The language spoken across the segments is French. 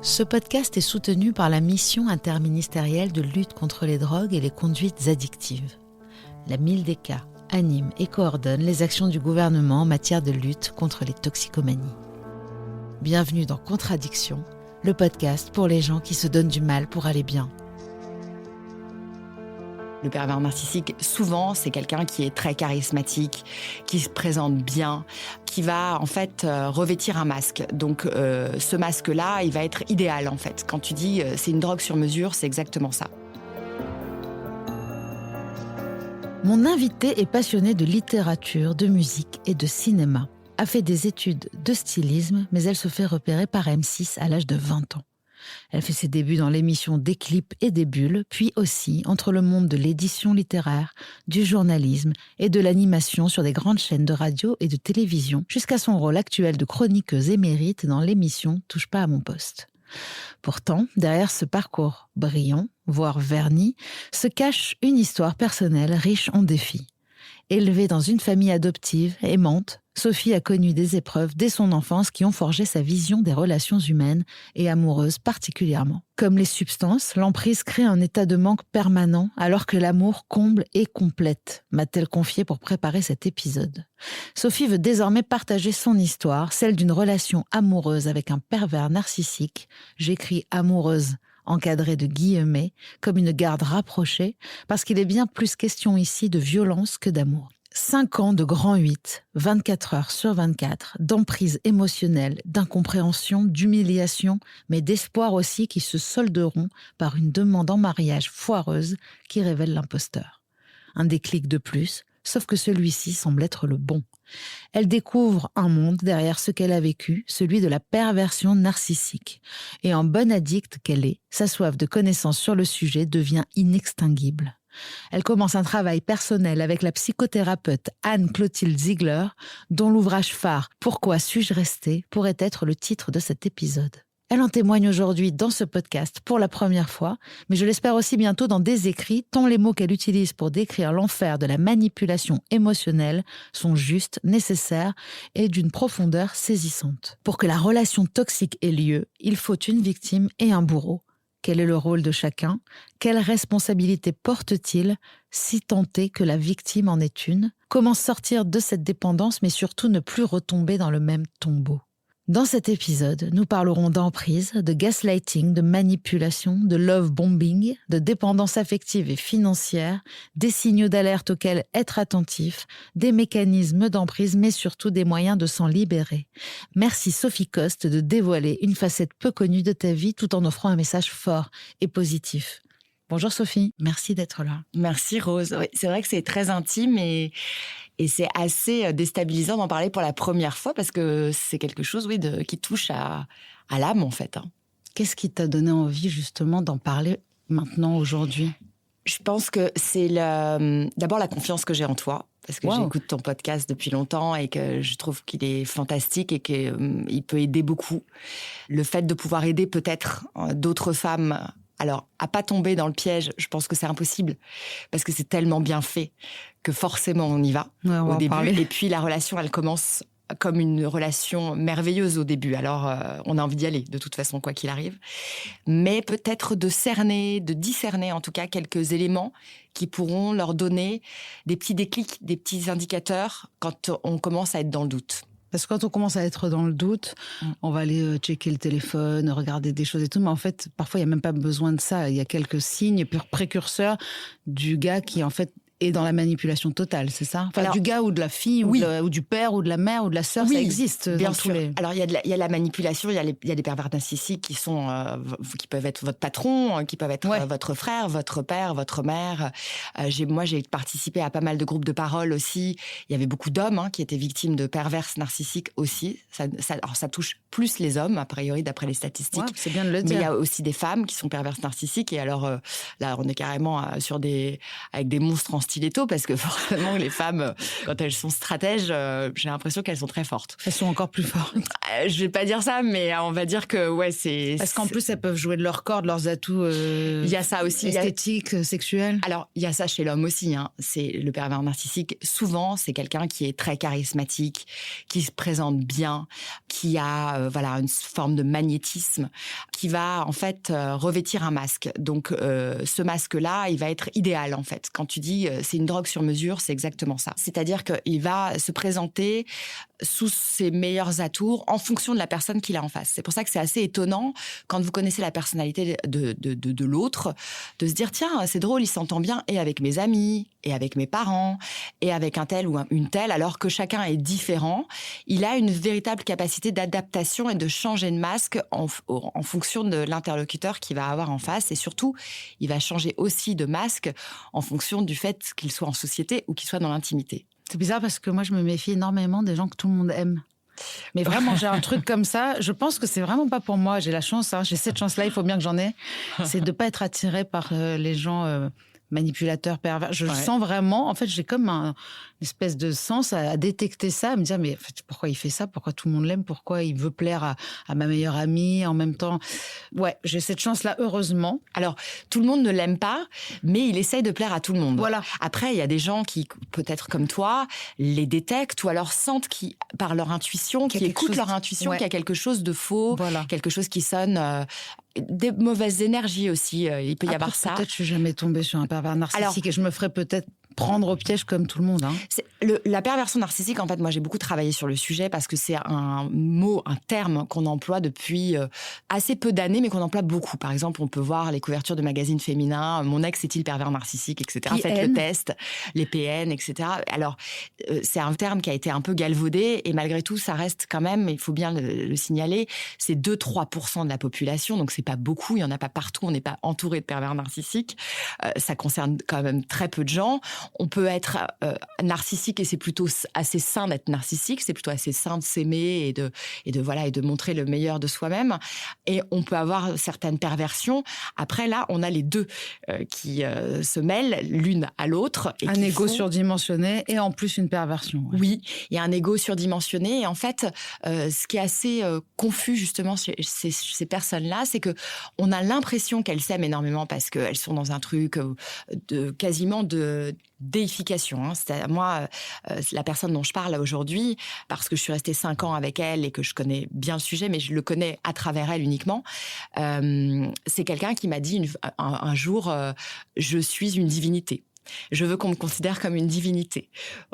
Ce podcast est soutenu par la mission interministérielle de lutte contre les drogues et les conduites addictives. La MILDECA anime et coordonne les actions du gouvernement en matière de lutte contre les toxicomanies. Bienvenue dans Contradiction, le podcast pour les gens qui se donnent du mal pour aller bien. Le pervers narcissique, souvent, c'est quelqu'un qui est très charismatique, qui se présente bien, qui va en fait revêtir un masque. Donc ce masque-là, il va être idéal en fait. Quand tu dis c'est une drogue sur mesure, c'est exactement ça. Mon invitée est passionnée de littérature, de musique et de cinéma. A fait des études de stylisme, mais elle se fait repérer par M6 à l'âge de 20 ans. Elle fait ses débuts dans l'émission Des clips et des bulles, puis aussi entre le monde de l'édition littéraire, du journalisme et de l'animation sur des grandes chaînes de radio et de télévision, jusqu'à son rôle actuel de chroniqueuse émérite dans l'émission Touche pas à mon poste. Pourtant, derrière ce parcours brillant, voire verni, se cache une histoire personnelle riche en défis. Élevée dans une famille adoptive, aimante, Sophie a connu des épreuves dès son enfance qui ont forgé sa vision des relations humaines et amoureuses particulièrement. Comme les substances, l'emprise crée un état de manque permanent alors que l'amour comble et complète, m'a-t-elle confié pour préparer cet épisode. Sophie veut désormais partager son histoire, celle d'une relation amoureuse avec un pervers narcissique. J'écris amoureuse, encadrée de guillemets, comme une garde rapprochée, parce qu'il est bien plus question ici de violence que d'amour. 5 ans de grand 8, 24 heures sur 24, d'emprise émotionnelle, d'incompréhension, d'humiliation, mais d'espoir aussi qui se solderont par une demande en mariage foireuse qui révèle l'imposteur. Un déclic de plus, sauf que celui-ci semble être le bon. Elle découvre un monde derrière ce qu'elle a vécu, celui de la perversion narcissique. Et en bonne addicte qu'elle est, sa soif de connaissance sur le sujet devient inextinguible. Elle commence un travail personnel avec la psychothérapeute Anne-Clotilde Ziegler, dont l'ouvrage phare « Pourquoi suis-je restée ?» pourrait être le titre de cet épisode. Elle en témoigne aujourd'hui dans ce podcast pour la première fois, mais je l'espère aussi bientôt dans des écrits, tant les mots qu'elle utilise pour décrire l'enfer de la manipulation émotionnelle sont justes, nécessaires et d'une profondeur saisissante. Pour que la relation toxique ait lieu, il faut une victime et un bourreau. Quel est le rôle de chacun? Quelle responsabilité porte-t-il, si tant est que la victime en est une? Comment sortir de cette dépendance, mais surtout ne plus retomber dans le même tombeau? Dans cet épisode, nous parlerons d'emprise, de gaslighting, de manipulation, de love bombing, de dépendance affective et financière, des signaux d'alerte auxquels être attentif, des mécanismes d'emprise, mais surtout des moyens de s'en libérer. Merci Sophie Coste de dévoiler une facette peu connue de ta vie tout en offrant un message fort et positif. Bonjour Sophie, merci d'être là. Merci Rose. Oui, c'est vrai que c'est très intime et c'est assez déstabilisant d'en parler pour la première fois parce que c'est quelque chose qui touche à l'âme en fait. Qu'est-ce qui t'a donné envie justement d'en parler maintenant, aujourd'hui? Je pense que c'est d'abord la confiance que j'ai en toi. Parce que j'écoute ton podcast depuis longtemps et que je trouve qu'il est fantastique et qu'il peut aider beaucoup. Le fait de pouvoir aider peut-être d'autres femmes, alors à pas tomber dans le piège, je pense que c'est impossible parce que c'est tellement bien fait que forcément on y va au début. Et puis la relation, elle commence comme une relation merveilleuse au début. Alors on a envie d'y aller de toute façon quoi qu'il arrive. Mais peut-être de discerner en tout cas quelques éléments qui pourront leur donner des petits déclics, des petits indicateurs quand on commence à être dans le doute. Parce que quand on commence à être dans le doute, on va aller checker le téléphone, regarder des choses et tout. Mais en fait, parfois, il n'y a même pas besoin de ça. Il y a quelques signes précurseurs du gars qui, en fait, est dans la manipulation totale, c'est ça? Enfin, alors, du gars ou de la fille, ou du père, ou de la mère, ou de la sœur, ça existe. Bien sûr. Alors, il y a la manipulation, il y a des pervers narcissiques qui peuvent être votre patron, qui peuvent être votre frère, votre père, votre mère. Moi, j'ai participé à pas mal de groupes de parole aussi. Il y avait beaucoup d'hommes qui étaient victimes de pervers narcissiques aussi. Alors, ça touche plus les hommes, a priori, d'après les statistiques. Ouais, c'est bien de le dire. Mais il y a aussi des femmes qui sont perverses narcissiques. Et alors, là, on est carrément avec des monstres en stiletto parce que forcément, les femmes, quand elles sont stratèges, j'ai l'impression qu'elles sont très fortes. Elles sont encore plus fortes. Je vais pas dire ça, mais on va dire que c'est... Parce qu'en plus, elles peuvent jouer de leur corps, de leurs atouts il y a ça aussi, esthétiques, sexuels. Alors, il y a ça chez l'homme aussi. C'est le pervers narcissique. Souvent, c'est quelqu'un qui est très charismatique, qui se présente bien, qui a une forme de magnétisme, qui va en fait revêtir un masque. Donc, ce masque-là, il va être idéal en fait. Quand tu dis c'est une drogue sur mesure, c'est exactement ça. C'est-à-dire qu'il va se présenter sous ses meilleurs atours en fonction de la personne qu'il a en face. C'est pour ça que c'est assez étonnant quand vous connaissez la personnalité de l'autre, de se dire tiens, c'est drôle, il s'entend bien et avec mes amis, et avec mes parents, et avec un tel ou une telle, alors que chacun est différent. Il a une véritable capacité d'adaptation et de changer de masque en fonction de l'interlocuteur qu'il va avoir en face. Et surtout, il va changer aussi de masque en fonction du fait qu'il soit en société ou qu'il soit dans l'intimité. C'est bizarre parce que moi, je me méfie énormément des gens que tout le monde aime. Mais vraiment, j'ai un truc comme ça. Je pense que c'est vraiment pas pour moi. J'ai la chance, j'ai cette chance-là, il faut bien que j'en ai. C'est de ne pas être attirée par les gens manipulateurs, pervers. Je sens vraiment, en fait, j'ai comme une espèce de sens à détecter ça, à me dire, mais en fait, pourquoi il fait ça? Pourquoi tout le monde l'aime? Pourquoi il veut plaire à ma meilleure amie en même temps? Ouais, j'ai cette chance-là, heureusement. Alors, tout le monde ne l'aime pas, mais il essaye de plaire à tout le monde. Voilà. Après, il y a des gens qui, peut-être comme toi, les détectent ou alors sentent par leur intuition, qui écoutent leur intuition, qu'il y a quelque chose de faux, quelque chose qui sonne... des mauvaises énergies aussi, il peut y avoir ça. Peut-être que je suis jamais tombée sur un pervers narcissique et je me ferais peut-être prendre au piège comme tout le monde. La perversion narcissique, en fait, moi j'ai beaucoup travaillé sur le sujet parce que c'est un mot, un terme qu'on emploie depuis assez peu d'années, mais qu'on emploie beaucoup. Par exemple, on peut voir les couvertures de magazines féminins, mon ex est-il pervers narcissique, etc. Faites le test, les PN, etc. Alors, c'est un terme qui a été un peu galvaudé et malgré tout, ça reste quand même, il faut bien le signaler, c'est 2-3% de la population, donc c'est pas beaucoup, il y en a pas partout, on n'est pas entouré de pervers narcissiques. Ça concerne quand même très peu de gens. On peut être narcissique et c'est plutôt assez sain d'être narcissique, c'est plutôt assez sain de s'aimer et de montrer le meilleur de soi-même. Et on peut avoir certaines perversions. Après, là, on a les deux qui se mêlent l'une à l'autre. Un ego surdimensionné et en plus une perversion. Ouais. Oui, il y a un ego surdimensionné. Et en fait, ce qui est assez confus justement chez ces personnes-là, c'est qu'on a l'impression qu'elles s'aiment énormément parce qu'elles sont dans un truc quasiment de déification. C'est moi, la personne dont je parle aujourd'hui, parce que je suis restée 5 ans avec elle et que je connais bien le sujet, mais je le connais à travers elle uniquement, c'est quelqu'un qui m'a dit un jour « Je suis une divinité ». Je veux qu'on me considère comme une divinité.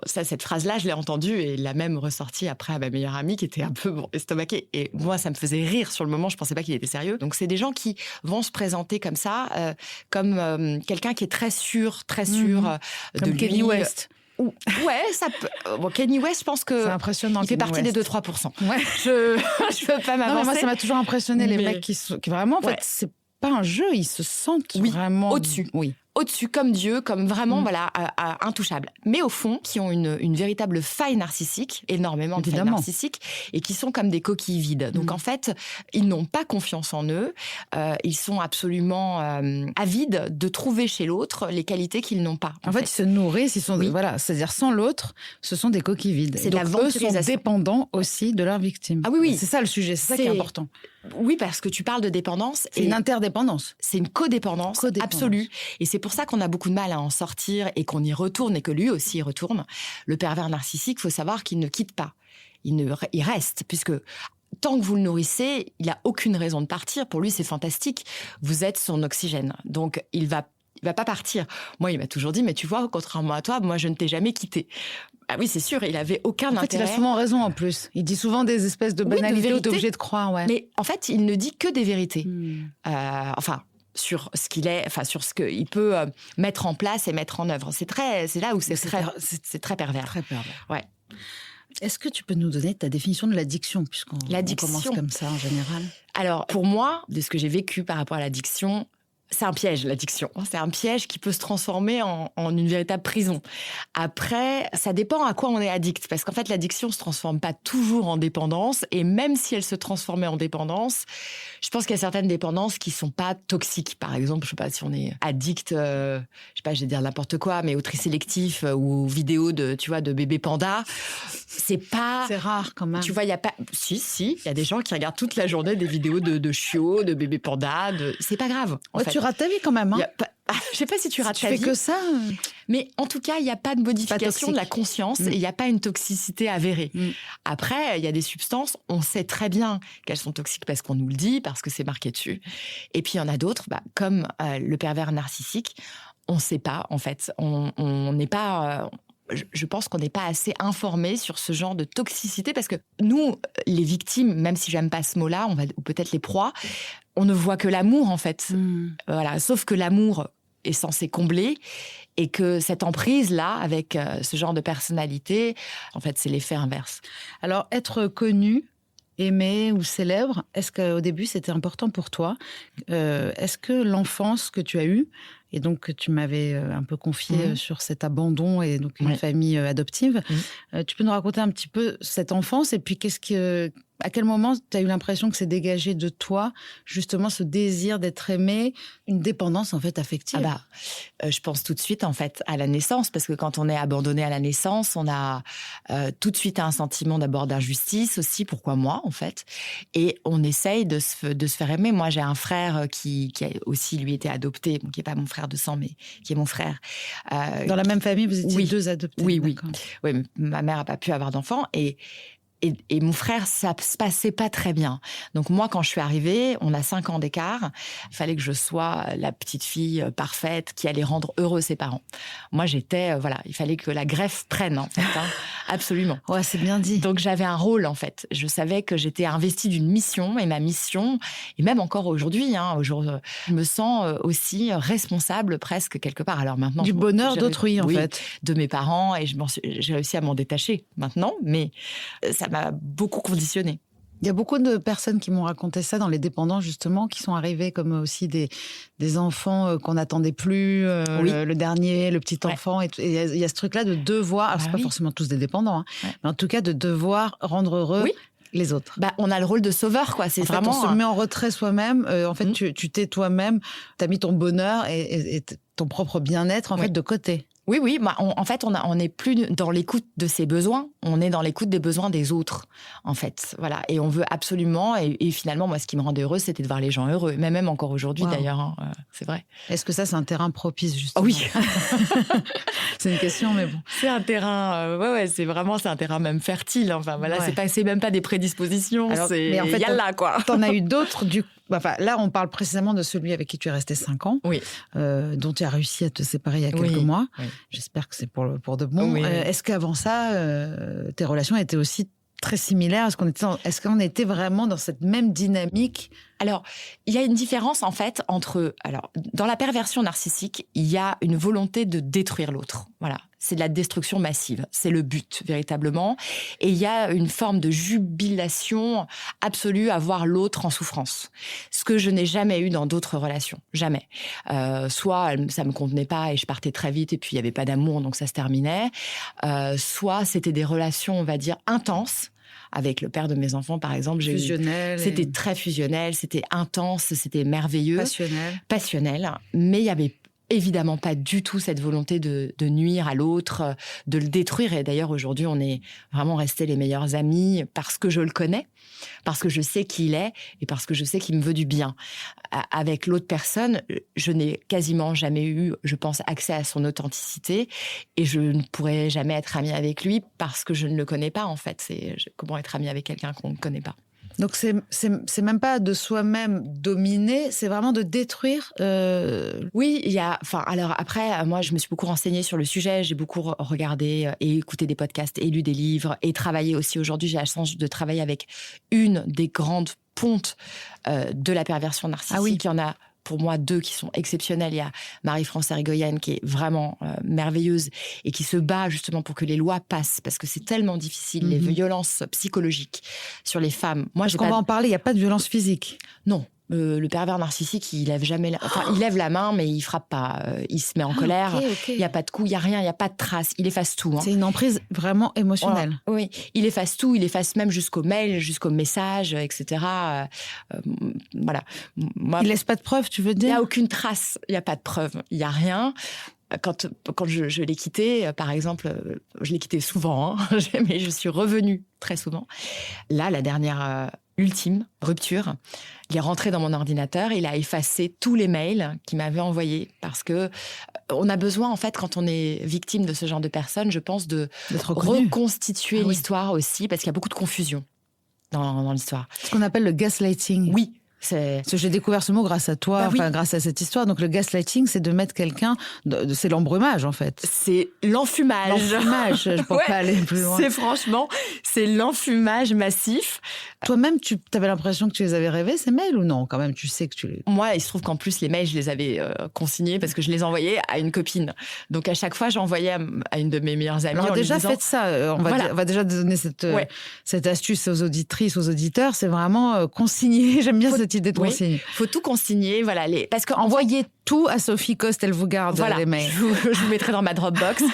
Cette phrase-là, je l'ai entendue et l'a même ressortie après à ma meilleure amie qui était un peu estomaquée. Et moi, ça me faisait rire sur le moment. Je pensais pas qu'il était sérieux. Donc, c'est des gens qui vont se présenter comme ça, comme quelqu'un qui est très sûr de comme lui. Kanye West. Ouais, ça peut. Bon, Kanye West, je pense que c'est impressionnant. Il fait partie des 2-3%. Ouais. Je peux pas m'avancer. Non, mais moi, ça m'a toujours impressionné les mecs qui vraiment, en fait, c'est pas un jeu. Ils se sentent vraiment au-dessus. Oui. Au-dessus, comme Dieu, comme vraiment, intouchables. Mais au fond, qui ont une véritable faille narcissique, énormément de failles narcissiques, et qui sont comme des coquilles vides. Donc, en fait, ils n'ont pas confiance en eux. Ils sont absolument avides de trouver chez l'autre les qualités qu'ils n'ont pas. En fait, ils se nourrissent, c'est-à-dire sans l'autre, ce sont des coquilles vides. C'est de la vampirisation. Eux sont dépendants aussi de leur victime. Ah oui. C'est ça le sujet, c'est ça qui est important. Oui, parce que tu parles de dépendance. C'est une interdépendance. C'est une codépendance absolue. Et c'est pour ça qu'on a beaucoup de mal à en sortir et qu'on y retourne et que lui aussi y retourne. Le pervers narcissique, il faut savoir qu'il ne quitte pas. Il reste, puisque tant que vous le nourrissez, il n'a aucune raison de partir. Pour lui, c'est fantastique. Vous êtes son oxygène. Donc, il va pas partir. Moi, il m'a toujours dit, mais tu vois, contrairement à toi, moi, je ne t'ai jamais quitté. Ah oui, c'est sûr, il avait aucun intérêt. En fait, il a souvent raison en plus. Il dit souvent des espèces de banalités où t'es obligé de croire. Ouais. Mais en fait, il ne dit que des vérités. Sur ce qu'il est, sur ce qu'il peut mettre en place et mettre en œuvre. C'est là où c'est très pervers. Très pervers. Ouais. Est-ce que tu peux nous donner ta définition de l'addiction, puisqu'on commence comme ça en général? Alors, pour moi, de ce que j'ai vécu par rapport à l'addiction, c'est un piège, l'addiction. C'est un piège qui peut se transformer en une véritable prison. Après, ça dépend à quoi on est addict. Parce qu'en fait, l'addiction ne se transforme pas toujours en dépendance. Et même si elle se transformait en dépendance, je pense qu'il y a certaines dépendances qui ne sont pas toxiques. Par exemple, je ne sais pas si on est addict, je ne sais pas, je vais dire n'importe quoi, mais au tri sélectif ou aux vidéos de bébés pandas. C'est rare quand même. Tu vois, il y a pas. Si, il y a des gens qui regardent toute la journée des vidéos de chiots, de bébés pandas. C'est pas grave. Tu rates ta vie quand même. Hein. Je sais pas si tu rates ta vie. Tu fais que ça. Mais en tout cas, il n'y a pas de modification de la conscience et il n'y a pas une toxicité avérée. Après, il y a des substances, on sait très bien qu'elles sont toxiques parce qu'on nous le dit, parce que c'est marqué dessus. Et puis, il y en a d'autres, comme le pervers narcissique, on ne sait pas, en fait. On n'est pas... Je pense qu'on n'est pas assez informé sur ce genre de toxicité parce que nous, les victimes, même si j'aime pas ce mot-là, ou peut-être les proies, on ne voit que l'amour en fait. Voilà. Sauf que l'amour est censé combler et que cette emprise-là, avec ce genre de personnalité, en fait, c'est l'effet inverse. Alors, être connu, aimé ou célèbre, est-ce qu'au début c'était important pour toi ? Est-ce que l'enfance que tu as eue, et donc que tu m'avais un peu confié sur cet abandon et donc une famille adoptive, tu peux nous raconter un petit peu cette enfance et puis à quel moment tu as eu l'impression que c'est dégagé de toi, justement, ce désir d'être aimé, une dépendance, en fait, affective? Je pense tout de suite, en fait, à la naissance, parce que quand on est abandonné à la naissance, on a tout de suite un sentiment d'abord d'injustice aussi, pourquoi moi, en fait, et on essaye de se faire aimer. Moi, j'ai un frère qui a aussi, lui, été adopté, qui n'est pas mon frère de sang, mais qui est mon frère. Dans la même famille, vous étiez deux adoptés? Oui. Mais ma mère n'a pas pu avoir d'enfant, et mon frère, ça se passait pas très bien. Donc moi, quand je suis arrivée, on a 5 ans d'écart. Il fallait que je sois la petite fille parfaite qui allait rendre heureux ses parents. Moi, il fallait que la greffe prenne, en fait. Absolument. Ouais, c'est bien dit. Donc j'avais un rôle, en fait. Je savais que j'étais investie d'une mission, et ma mission, et même encore aujourd'hui, je me sens aussi responsable presque quelque part. Alors maintenant, du bonheur d'autrui, en fait. De mes parents, et j'ai réussi à m'en détacher maintenant, mais ça m'a beaucoup conditionnée. Il y a beaucoup de personnes qui m'ont raconté ça dans les dépendants, justement, qui sont arrivés comme aussi des enfants qu'on n'attendait plus, le dernier, le petit enfant. Et il y a ce truc-là de devoir, alors c'est pas forcément tous des dépendants, mais en tout cas de devoir rendre heureux les autres. On a le rôle de sauveur, quoi. C'est en vraiment... fait, on se met en retrait soi-même. En fait, tu t'es toi-même, tu as mis ton bonheur et ton propre bien-être, en fait, de côté. Oui. En fait, on n'est plus dans l'écoute de ses besoins. On est dans l'écoute des besoins des autres, en fait. Voilà. Et on veut absolument... Et finalement, moi, ce qui me rendait heureuse, c'était de voir les gens heureux. Mais même encore aujourd'hui, d'ailleurs. C'est vrai. Est-ce que ça, c'est un terrain propice, justement? Oui. C'est une question, mais bon. C'est un terrain... c'est un terrain même fertile. Enfin, voilà, c'est même pas des prédispositions. Mais en fait, yalla, quoi. T'en as eu d'autres, du coup. Enfin, là, on parle précisément de celui avec qui tu es resté 5 ans, dont tu as réussi à te séparer il y a quelques mois. Oui. J'espère que c'est pour de bon. Est-ce qu'avant ça, tes relations étaient aussi très similaires? Est-ce qu'on était vraiment dans cette même dynamique? Alors, il y a une différence, en fait, dans la perversion narcissique, il y a une volonté de détruire l'autre. Voilà. C'est de la destruction massive. C'est le but, véritablement. Et il y a une forme de jubilation absolue à voir l'autre en souffrance. Ce que je n'ai jamais eu dans d'autres relations. Jamais. Soit ça me convenait pas et je partais très vite et puis il y avait pas d'amour, donc ça se terminait. Soit c'était des relations, on va dire, intenses. Avec le père de mes enfants, par exemple. C'était très fusionnel, c'était intense, c'était merveilleux. Passionnel. Mais il y avait évidemment pas du tout cette volonté de nuire à l'autre, de le détruire. Et d'ailleurs, aujourd'hui, on est vraiment restés les meilleurs amis parce que je le connais, parce que je sais qui il est et parce que je sais qu'il me veut du bien. Avec l'autre personne, je n'ai quasiment jamais eu, je pense, accès à son authenticité et je ne pourrais jamais être amie avec lui parce que je ne le connais pas, en fait. Comment être amie avec quelqu'un qu'on ne connaît pas? Donc, c'est même pas de soi-même dominer, c'est vraiment de détruire. Oui, il y a... alors après, moi, je me suis beaucoup renseignée sur le sujet. J'ai beaucoup regardé et écouté des podcasts et lu des livres et travaillé aussi. Aujourd'hui, j'ai la chance de travailler avec une des grandes pontes de la perversion narcissique. Il y en a... pour moi, 2 qui sont exceptionnelles. Il y a Marie-France Irigoyen qui est vraiment merveilleuse et qui se bat justement pour que les lois passent parce que c'est tellement difficile, les violences psychologiques sur les femmes. Parce qu'on va en parler, il n'y a pas de violence physique. Non. Le pervers narcissique, il lève jamais il lève la main, mais il frappe pas. Il se met en colère. Il y a pas de coup, il y a rien, il y a pas de trace. Il efface tout. C'est une emprise vraiment émotionnelle. Oui, il efface tout. Il efface même jusqu'au mail, jusqu'au message, etc. Voilà. Il laisse pas de preuves, tu veux dire ? Il y a aucune trace. Il y a pas de preuve. Il y a rien. Quand je l'ai quitté, par exemple, je l'ai quitté souvent, hein, mais je suis revenue très souvent. Là, la dernière ultime rupture, il est rentré dans mon ordinateur, il a effacé tous les mails qu'il m'avait envoyés parce que on a besoin, en fait, quand on est victime de ce genre de personnes, je pense, d'être reconstituer l'histoire aussi, parce qu'il y a beaucoup de confusion dans l'histoire. Ce qu'on appelle le gaslighting. Oui. Parce que j'ai découvert ce mot grâce à toi, grâce à cette histoire. Donc le gaslighting, c'est de mettre quelqu'un, c'est l'embrumage en fait. C'est l'enfumage. L'enfumage, je ne peux pas aller plus loin. C'est l'enfumage massif. Toi-même, tu avais l'impression que tu les avais rêvés, ces mails, ou non ? Quand même, tu sais que tu les... Moi, il se trouve qu'en plus, les mails, je les avais consignés parce que je les envoyais à une copine. Donc à chaque fois, j'envoyais à une de mes meilleures amies. Alors déjà, faites ça. On va déjà donner cette astuce aux auditrices, aux auditeurs. C'est vraiment consigner. J'aime bien cette idée de consigner. Faut tout consigner. Voilà, parce qu'envoyer tout à Sophie Coste, elle vous garde les mails. Je vous mettrai dans ma Dropbox.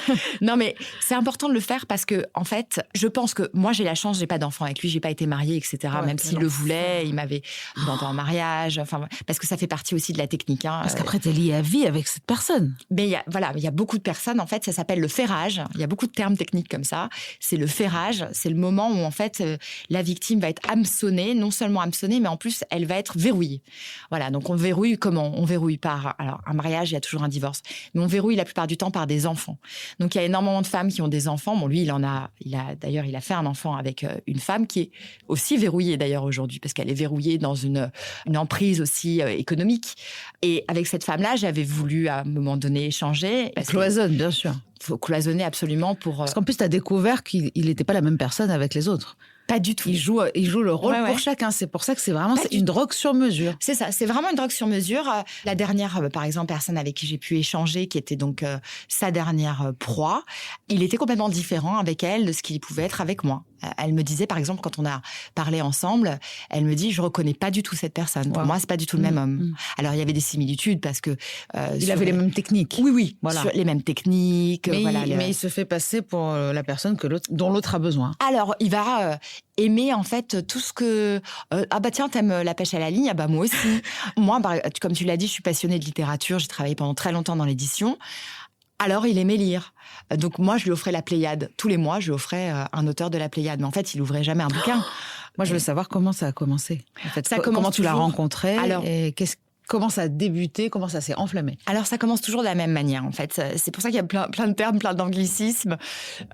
Non, mais c'est important de le faire parce que, en fait, je pense que moi, j'ai la chance, j'ai pas d'enfant avec lui, j'ai pas été mariée, etc. Même s'il le voulait, il m'avait demandé en mariage. Enfin, parce que ça fait partie aussi de la technique. Hein. Parce qu'après, t'es liée à vie avec cette personne. Mais il y a beaucoup de personnes, en fait, ça s'appelle le ferrage. Il y a beaucoup de termes techniques comme ça. C'est le ferrage. C'est le moment où, en fait, la victime va être hameçonnée, non seulement hameçonnée, mais en plus, elle va être verrouillée. Voilà. Donc, on verrouille comment ? On verrouille par, alors, un mariage, il y a toujours un divorce. Mais on verrouille la plupart du temps par des enfants. Donc, il y a énormément de femmes qui ont des enfants. Bon, lui, il a fait un enfant avec une femme qui est aussi verrouillée, d'ailleurs, aujourd'hui, parce qu'elle est verrouillée dans une emprise aussi économique. Et avec cette femme-là, j'avais voulu, à un moment donné, échanger. Cloisonne, bien sûr. Il faut cloisonner absolument pour... Parce qu'en plus, tu as découvert qu'il n'était pas la même personne avec les autres. Pas du tout. Il joue le rôle pour chacun. C'est pour ça que c'est vraiment une drogue sur mesure. C'est ça, c'est vraiment une drogue sur mesure. La dernière, par exemple, personne avec qui j'ai pu échanger, qui était donc sa dernière proie, il était complètement différent avec elle de ce qu'il pouvait être avec moi. Elle me disait, par exemple, quand on a parlé ensemble, elle me dit, je reconnais pas du tout cette personne. Pour moi, c'est pas du tout le même homme. Alors, il y avait des similitudes parce que... il avait les mêmes techniques. Oui. Voilà. Sur les mêmes techniques. Mais il se fait passer pour la personne dont l'autre a besoin. Alors, il va... aimer en fait tout ce que ah bah tiens, t'aimes la pêche à la ligne, ah bah moi aussi. Moi, comme tu l'as dit, je suis passionnée de littérature, j'ai travaillé pendant très longtemps dans l'édition. Alors, il aimait lire. Donc moi, je lui offrais la Pléiade. Tous les mois, je lui offrais un auteur de la Pléiade. Mais en fait, il ouvrait jamais un bouquin. Moi, je veux savoir comment ça a commencé. En fait, comment tu l'as rencontré. Alors, et comment ça a débuté, comment ça s'est enflammé? Alors, ça commence toujours de la même manière, en fait. C'est pour ça qu'il y a plein de termes, plein d'anglicismes,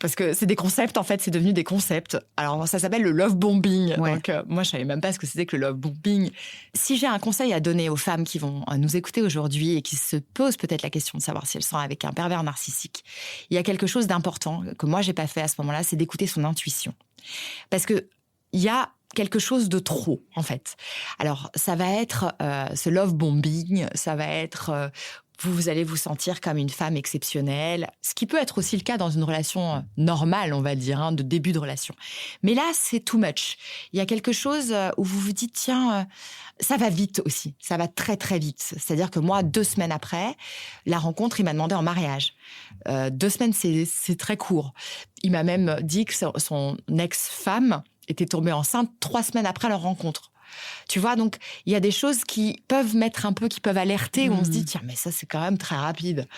parce que c'est des concepts, en fait, c'est devenu des concepts. Alors, ça s'appelle le love bombing. Ouais. Donc, moi, je savais même pas ce que c'était que le love bombing. Si j'ai un conseil à donner aux femmes qui vont nous écouter aujourd'hui et qui se posent peut-être la question de savoir si elles sont avec un pervers narcissique, il y a quelque chose d'important que moi, j'ai pas fait à ce moment-là, c'est d'écouter son intuition. Parce que il y a quelque chose de trop, en fait. Alors, ça va être ce love bombing, ça va être... vous allez vous sentir comme une femme exceptionnelle, ce qui peut être aussi le cas dans une relation normale, on va dire, de début de relation. Mais là, c'est too much. Il y a quelque chose où vous vous dites, tiens, ça va vite aussi, ça va très très vite. C'est-à-dire que moi, 2 semaines après la rencontre, il m'a demandé en mariage. 2 semaines, c'est très court. Il m'a même dit que son ex-femme était tombée enceinte 3 semaines après leur rencontre. Tu vois, donc il y a des choses qui peuvent qui peuvent alerter, où on se dit, tiens, mais ça, c'est quand même très rapide.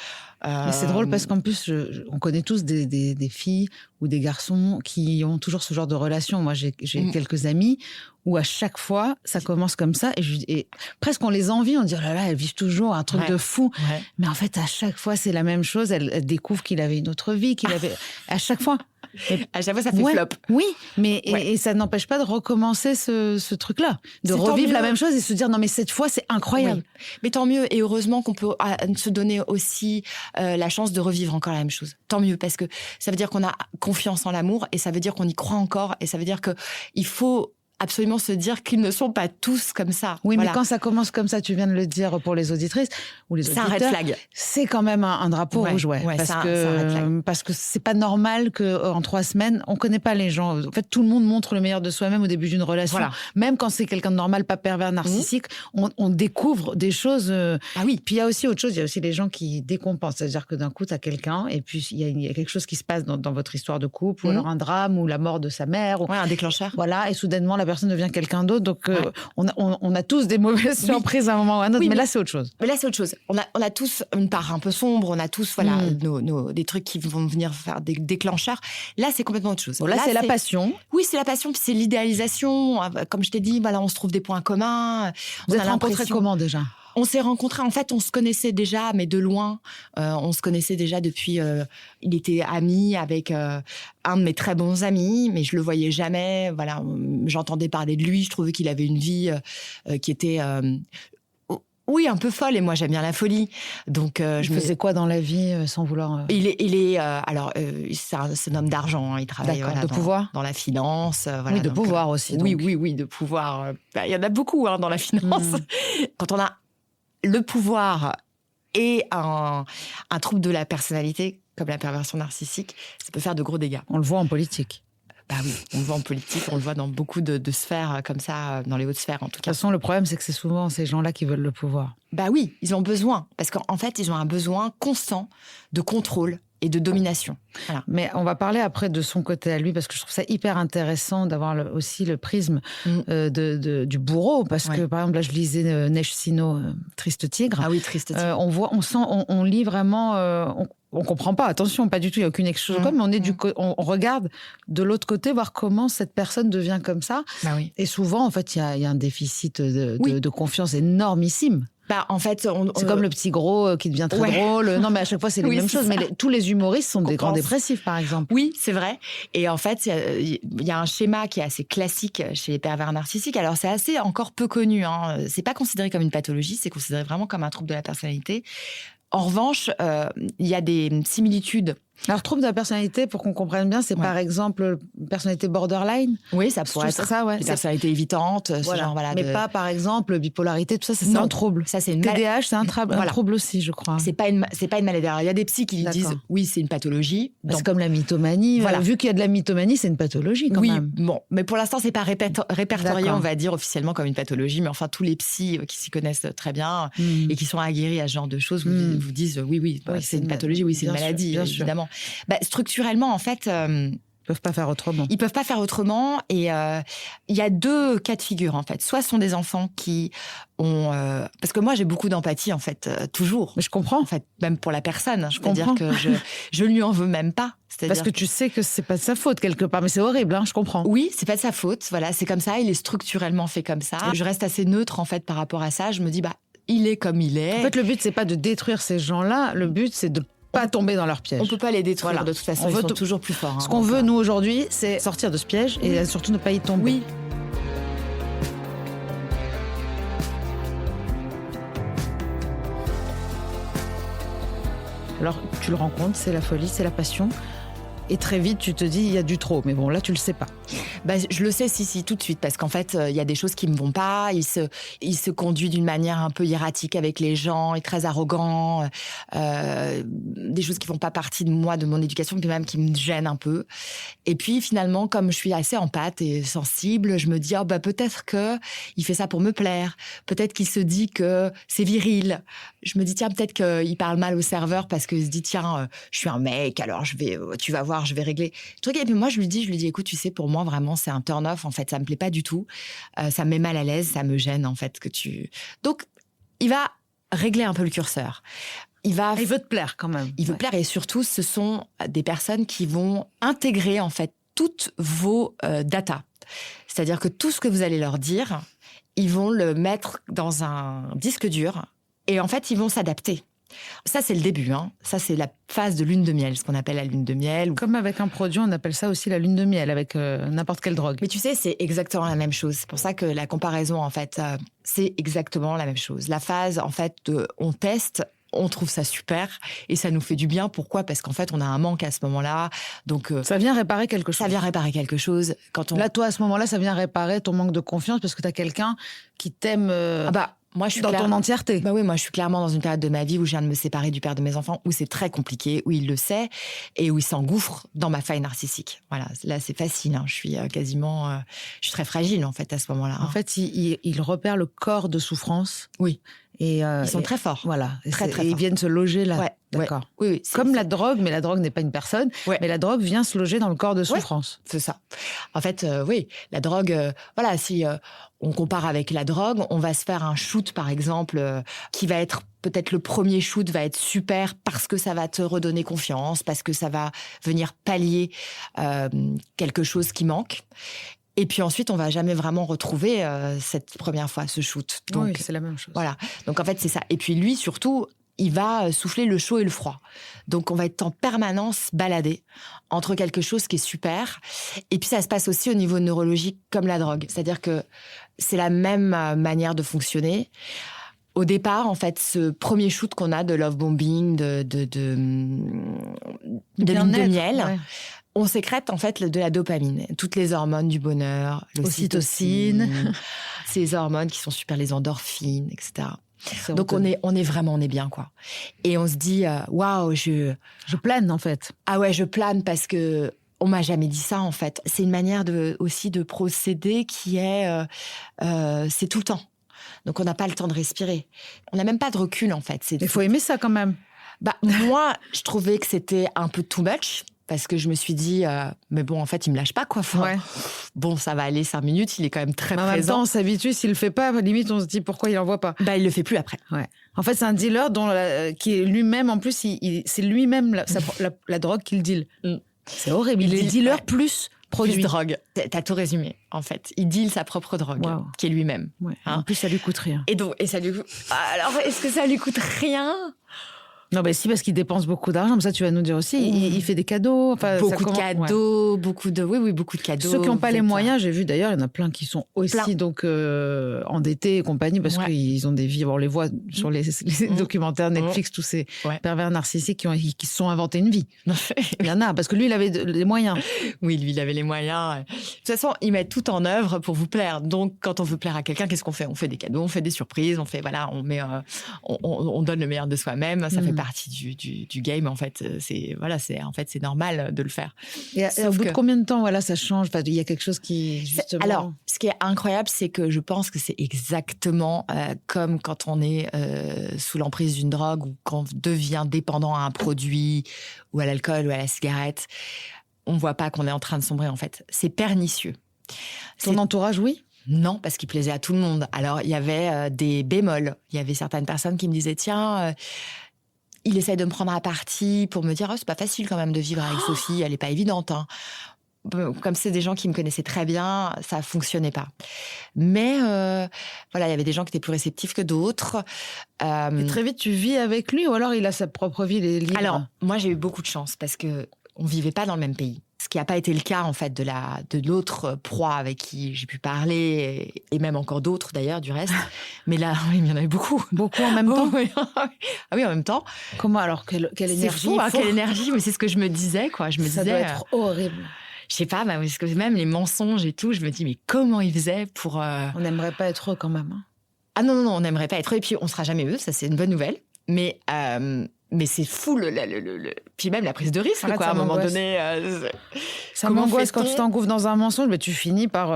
Mais c'est drôle parce qu'en plus, on connaît tous des filles ou des garçons qui ont toujours ce genre de relation. Moi, j'ai quelques amis où à chaque fois, ça commence comme ça. Et presque on les envie, on dit, oh là là, elles vivent toujours un truc de fou. Ouais. Mais en fait, à chaque fois, c'est la même chose. Elles découvrent qu'il avait une autre vie, qu'il avait... À chaque fois. À chaque fois, ça fait flop. Oui, mais et ça n'empêche pas de recommencer ce truc-là. De revivre la même chose et se dire, non mais cette fois, c'est incroyable. Oui. Mais tant mieux. Et heureusement qu'on peut se donner aussi la chance de revivre encore la même chose. Tant mieux, parce que ça veut dire qu'on a confiance en l'amour et ça veut dire qu'on y croit encore et ça veut dire qu'il faut absolument se dire qu'ils ne sont pas tous comme ça. Oui, mais quand ça commence comme ça, tu viens de le dire pour les auditrices ou les auditeurs, c'est un red flag. C'est quand même un drapeau rouge, parce que c'est pas normal qu'en 3 semaines, on connaît pas les gens. En fait, tout le monde montre le meilleur de soi-même au début d'une relation. Même quand c'est quelqu'un de normal, pas pervers, narcissique, on découvre des choses. Ah oui. Puis il y a aussi autre chose, il y a aussi les gens qui décompensent. C'est-à-dire que d'un coup, tu as quelqu'un et puis il y a quelque chose qui se passe dans votre histoire de couple, ou alors un drame, ou la mort de sa mère. Un déclencheur. Voilà, et soudainement, la personne devient quelqu'un d'autre. Donc, on a tous des mauvaises surprises à un moment ou à un autre, mais là, c'est autre chose. Mais là, c'est autre chose. On a tous une part un peu sombre, on a tous des trucs qui vont venir faire des déclencheurs. Là, c'est complètement autre chose. Bon, là, c'est la passion. Oui, c'est la passion, puis c'est l'idéalisation. Comme je t'ai dit, on se trouve des points communs. Vous êtes rencontrés comment déjà ? On s'est rencontrés, en fait, on se connaissait déjà, mais de loin. On se connaissait déjà depuis... il était ami avec un de mes très bons amis, mais je le voyais jamais. Voilà, j'entendais parler de lui, je trouvais qu'il avait une vie qui était... Oui, un peu folle, et moi j'aime bien la folie. Donc, je faisais quoi dans la vie sans vouloir Il est c'est un homme d'argent, il travaille pouvoir dans la finance. Oui, de pouvoir aussi. Donc. Oui, de pouvoir. Il y en a beaucoup dans la finance. Quand on a le pouvoir et un trouble de la personnalité, comme la perversion narcissique, ça peut faire de gros dégâts. On le voit en politique. Bah oui, on le voit en politique, on le voit dans beaucoup de sphères comme ça, dans les hautes sphères en tout cas. De toute façon, le problème, c'est que c'est souvent ces gens-là qui veulent le pouvoir. Bah oui, ils ont besoin, parce qu'en fait, ils ont un besoin constant de contrôle et de domination. Voilà. Mais on va parler après de son côté à lui, parce que je trouve ça hyper intéressant d'avoir aussi le prisme du bourreau, parce que par exemple, là, je lisais Neige Sino, Triste Tigre. Ah oui, Triste Tigre. On lit vraiment... on comprend pas, attention, pas du tout, il n'y a aucune excuse, mais on regarde de l'autre côté, voir comment cette personne devient comme ça. Bah oui. Et souvent, en fait, il y a un déficit de confiance énormissime. En fait, c'est comme le petit gros qui devient très drôle. Non, mais à chaque fois, c'est les mêmes choses. Mais tous les humoristes sont des grands dépressifs, par exemple. Oui, c'est vrai. Et en fait, il y a un schéma qui est assez classique chez les pervers narcissiques. Alors, c'est assez encore peu connu. C'est pas considéré comme une pathologie, c'est considéré vraiment comme un trouble de la personnalité. En revanche, il y a des similitudes. Alors, trouble de la personnalité, pour qu'on comprenne bien, c'est par exemple personnalité borderline. Oui, ça pourrait être ça, ouais. Personnalité évitante, mais pas, par exemple, bipolarité, tout ça, c'est un trouble. Ça, c'est une TDAH, c'est un trouble aussi, je crois. C'est pas une maladie. Alors, il y a des psys qui disent, oui, c'est une pathologie. C'est comme la mythomanie. Voilà. Vu qu'il y a de la mythomanie, c'est une pathologie quand même. Oui, bon. Mais pour l'instant, c'est pas répertorié, on va dire, officiellement comme une pathologie. Mais enfin, tous les psys qui s'y connaissent très bien et qui sont aguerris à ce genre de choses vous disent, oui, c'est une pathologie, oui, c'est une maladie, évidemment. Structurellement, en fait... Ils peuvent pas faire autrement. Ils peuvent pas faire autrement. Et il y a 2 cas de figure, en fait. Soit ce sont des enfants qui ont... parce que moi, j'ai beaucoup d'empathie, en fait, toujours. Mais je comprends. En fait, même pour la personne. C'est-à-dire que je lui en veux même pas. Parce que tu sais que c'est pas de sa faute, quelque part. Mais c'est horrible, je comprends. Oui, c'est pas de sa faute. Voilà, c'est comme ça. Il est structurellement fait comme ça. Je reste assez neutre, en fait, par rapport à ça. Je me dis, il est comme il est. En fait, le but, c'est pas de détruire ces gens-là. Le but, c'est de pas tomber dans leur piège. On peut pas les détruire de toute façon, ils sont toujours plus forts. Ce qu'on veut, nous, aujourd'hui, c'est sortir de ce piège et surtout ne pas y tomber. Oui. Alors, tu le rencontres, c'est la folie, c'est la passion. Et très vite, tu te dis, il y a du trop. Mais bon, là, tu le sais pas. Je le sais, si, tout de suite. Parce qu'en fait, il y a des choses qui me vont pas. Il se conduit d'une manière un peu hiératique avec les gens. Il est très arrogant. Des choses qui font pas partie de moi, de mon éducation, puis même qui me gênent un peu. Et puis, finalement, comme je suis assez empathe et sensible, je me dis, peut-être qu'il fait ça pour me plaire. Peut-être qu'il se dit que c'est viril. Je me dis, tiens, peut-être qu'il parle mal au serveur parce qu'il se dit, tiens, je suis un mec, alors tu vas voir, je vais régler. Et puis moi, je lui dis, écoute, tu sais, pour moi, vraiment, c'est un turn-off. En fait, ça me plaît pas du tout. Ça me met mal à l'aise, ça me gêne, en fait, que tu... Donc, il va régler un peu le curseur. Il veut te plaire, quand même. Il veut plaire, et surtout, ce sont des personnes qui vont intégrer, en fait, toutes vos datas. C'est-à-dire que tout ce que vous allez leur dire, ils vont le mettre dans un disque dur, et en fait, ils vont s'adapter. Ça, c'est le début. Ça, c'est la phase de lune de miel, ce qu'on appelle la lune de miel. Comme avec un produit, on appelle ça aussi la lune de miel, avec n'importe quelle drogue. Mais tu sais, c'est exactement la même chose. C'est pour ça que la comparaison, en fait, c'est exactement la même chose. La phase, en fait, on teste On trouve ça super et ça nous fait du bien. Pourquoi ? Parce qu'en fait, on a un manque à ce moment-là. Donc, ça vient réparer quelque chose. Ça vient réparer quelque chose. Là, toi, à ce moment-là, ça vient réparer ton manque de confiance parce que tu as quelqu'un qui t'aime moi, je suis dans ton entièreté. Oui, moi, je suis clairement dans une période de ma vie où je viens de me séparer du père de mes enfants, où c'est très compliqué, où il le sait et où il s'engouffre dans ma faille narcissique. Voilà, là, c'est facile. Hein. Je suis je suis très fragile, en fait, à ce moment-là. En fait, il repère le corps de souffrance. Oui. Et ils sont très forts. Voilà. Très ils viennent se loger là. Ouais, d'accord. Ouais. Oui, comme la drogue, mais la drogue n'est pas une personne. Ouais. Mais la drogue vient se loger dans le corps de souffrance. Ouais, c'est ça. En fait, oui, la drogue, si on compare avec la drogue, on va se faire un shoot, par exemple, qui va être peut-être le premier shoot va être super parce que ça va te redonner confiance, parce que ça va venir pallier quelque chose qui manque. Et puis ensuite, on va jamais vraiment retrouver cette première fois, ce shoot. Donc, oui, c'est la même chose. Voilà. Donc en fait, c'est ça. Et puis lui, surtout, il va souffler le chaud et le froid. Donc on va être en permanence baladé entre quelque chose qui est super. Et puis ça se passe aussi au niveau neurologique comme la drogue. C'est-à-dire que c'est la même manière de fonctionner. Au départ, en fait, ce premier shoot qu'on a de love bombing, de lune de miel... Ouais. On sécrète en fait de la dopamine, toutes les hormones du bonheur, l'ocytocine, ces hormones qui sont super, les endorphines, etc. Donc on est bien quoi. Et on se dit waouh, je plane en fait. Ah ouais, je plane parce que on m'a jamais dit ça en fait. C'est une manière aussi de procéder qui est c'est tout le temps. Donc on n'a pas le temps de respirer. On n'a même pas de recul en fait. Il faut aimer ça quand même. Moi, je trouvais que c'était un peu too much. Parce que je me suis dit, mais bon, en fait, il me lâche pas, quoi. Bon, ça va aller 5 minutes, il est quand même très présent. En même temps, on s'habitue, s'il le fait pas, limite, on se dit pourquoi il en voit pas. Il le fait plus après. Ouais. En fait, c'est un dealer qui est lui-même, en plus, c'est lui-même la drogue qu'il deal. C'est horrible. Il est dealer plus produit. Plus drogue. T'as tout résumé, en fait. Il deal sa propre drogue, qui est lui-même. Ouais. En plus, ça lui coûte rien. Et ça lui coûte... Alors, est-ce que ça lui coûte rien ? Non, si, parce qu'il dépense beaucoup d'argent. Mais ça, tu vas nous dire aussi. Il fait des cadeaux. Beaucoup de cadeaux, beaucoup de cadeaux. Ceux qui n'ont pas les moyens, j'ai vu d'ailleurs, il y en a plein qui sont aussi endettés et compagnie parce qu'ils ont des vies. On les voit sur les documentaires Netflix, tous ces pervers narcissiques qui se sont inventés une vie. Il y en a, parce que lui, il avait les moyens. Oui, lui, il avait les moyens. De toute façon, ils mettent tout en œuvre pour vous plaire. Donc, quand on veut plaire à quelqu'un, qu'est-ce qu'on fait ? On fait des cadeaux, on fait des surprises, on donne le meilleur de soi-même. Ça fait partie du game, en fait. C'est normal de le faire. Et au bout de combien de temps, ça change ? Il y a quelque chose qui, justement... Alors, ce qui est incroyable, c'est que je pense que c'est exactement comme quand on est sous l'emprise d'une drogue ou quand on devient dépendant à un produit ou à l'alcool ou à la cigarette. On ne voit pas qu'on est en train de sombrer, en fait. C'est pernicieux. Ton entourage, oui ? Non, parce qu'il plaisait à tout le monde. Alors, il y avait des bémols. Il y avait certaines personnes qui me disaient, tiens... il essaye de me prendre à partie pour me dire c'est pas facile quand même de vivre avec Sophie, elle est pas évidente. Hein. Comme c'est des gens qui me connaissaient très bien, ça fonctionnait pas. Mais il y avait des gens qui étaient plus réceptifs que d'autres. Et très vite, tu vis avec lui ou alors il a sa propre vie, les livres ? Alors, moi, j'ai eu beaucoup de chance parce que on vivait pas dans le même pays. Ce qui n'a pas été le cas, en fait, de l'autre proie avec qui j'ai pu parler, et même encore d'autres, d'ailleurs, du reste. Mais là, il y en avait beaucoup. Beaucoup en même temps ? Ah oui, en même temps. Comment alors ? Quelle énergie ? C'est fou, quelle énergie, mais c'est ce que je me disais, quoi. Ça doit être horrible. Je sais pas, parce que même les mensonges et tout, je me dis, mais comment ils faisaient pour... On n'aimerait pas être eux, quand même. Hein. Ah non, on n'aimerait pas être eux, et puis on sera jamais eux, ça c'est une bonne nouvelle. Mais c'est fou, puis même la prise de risque, quoi, à un moment donné. Ça m'angoisse quand tu t'engouffres dans un mensonge, mais tu finis par,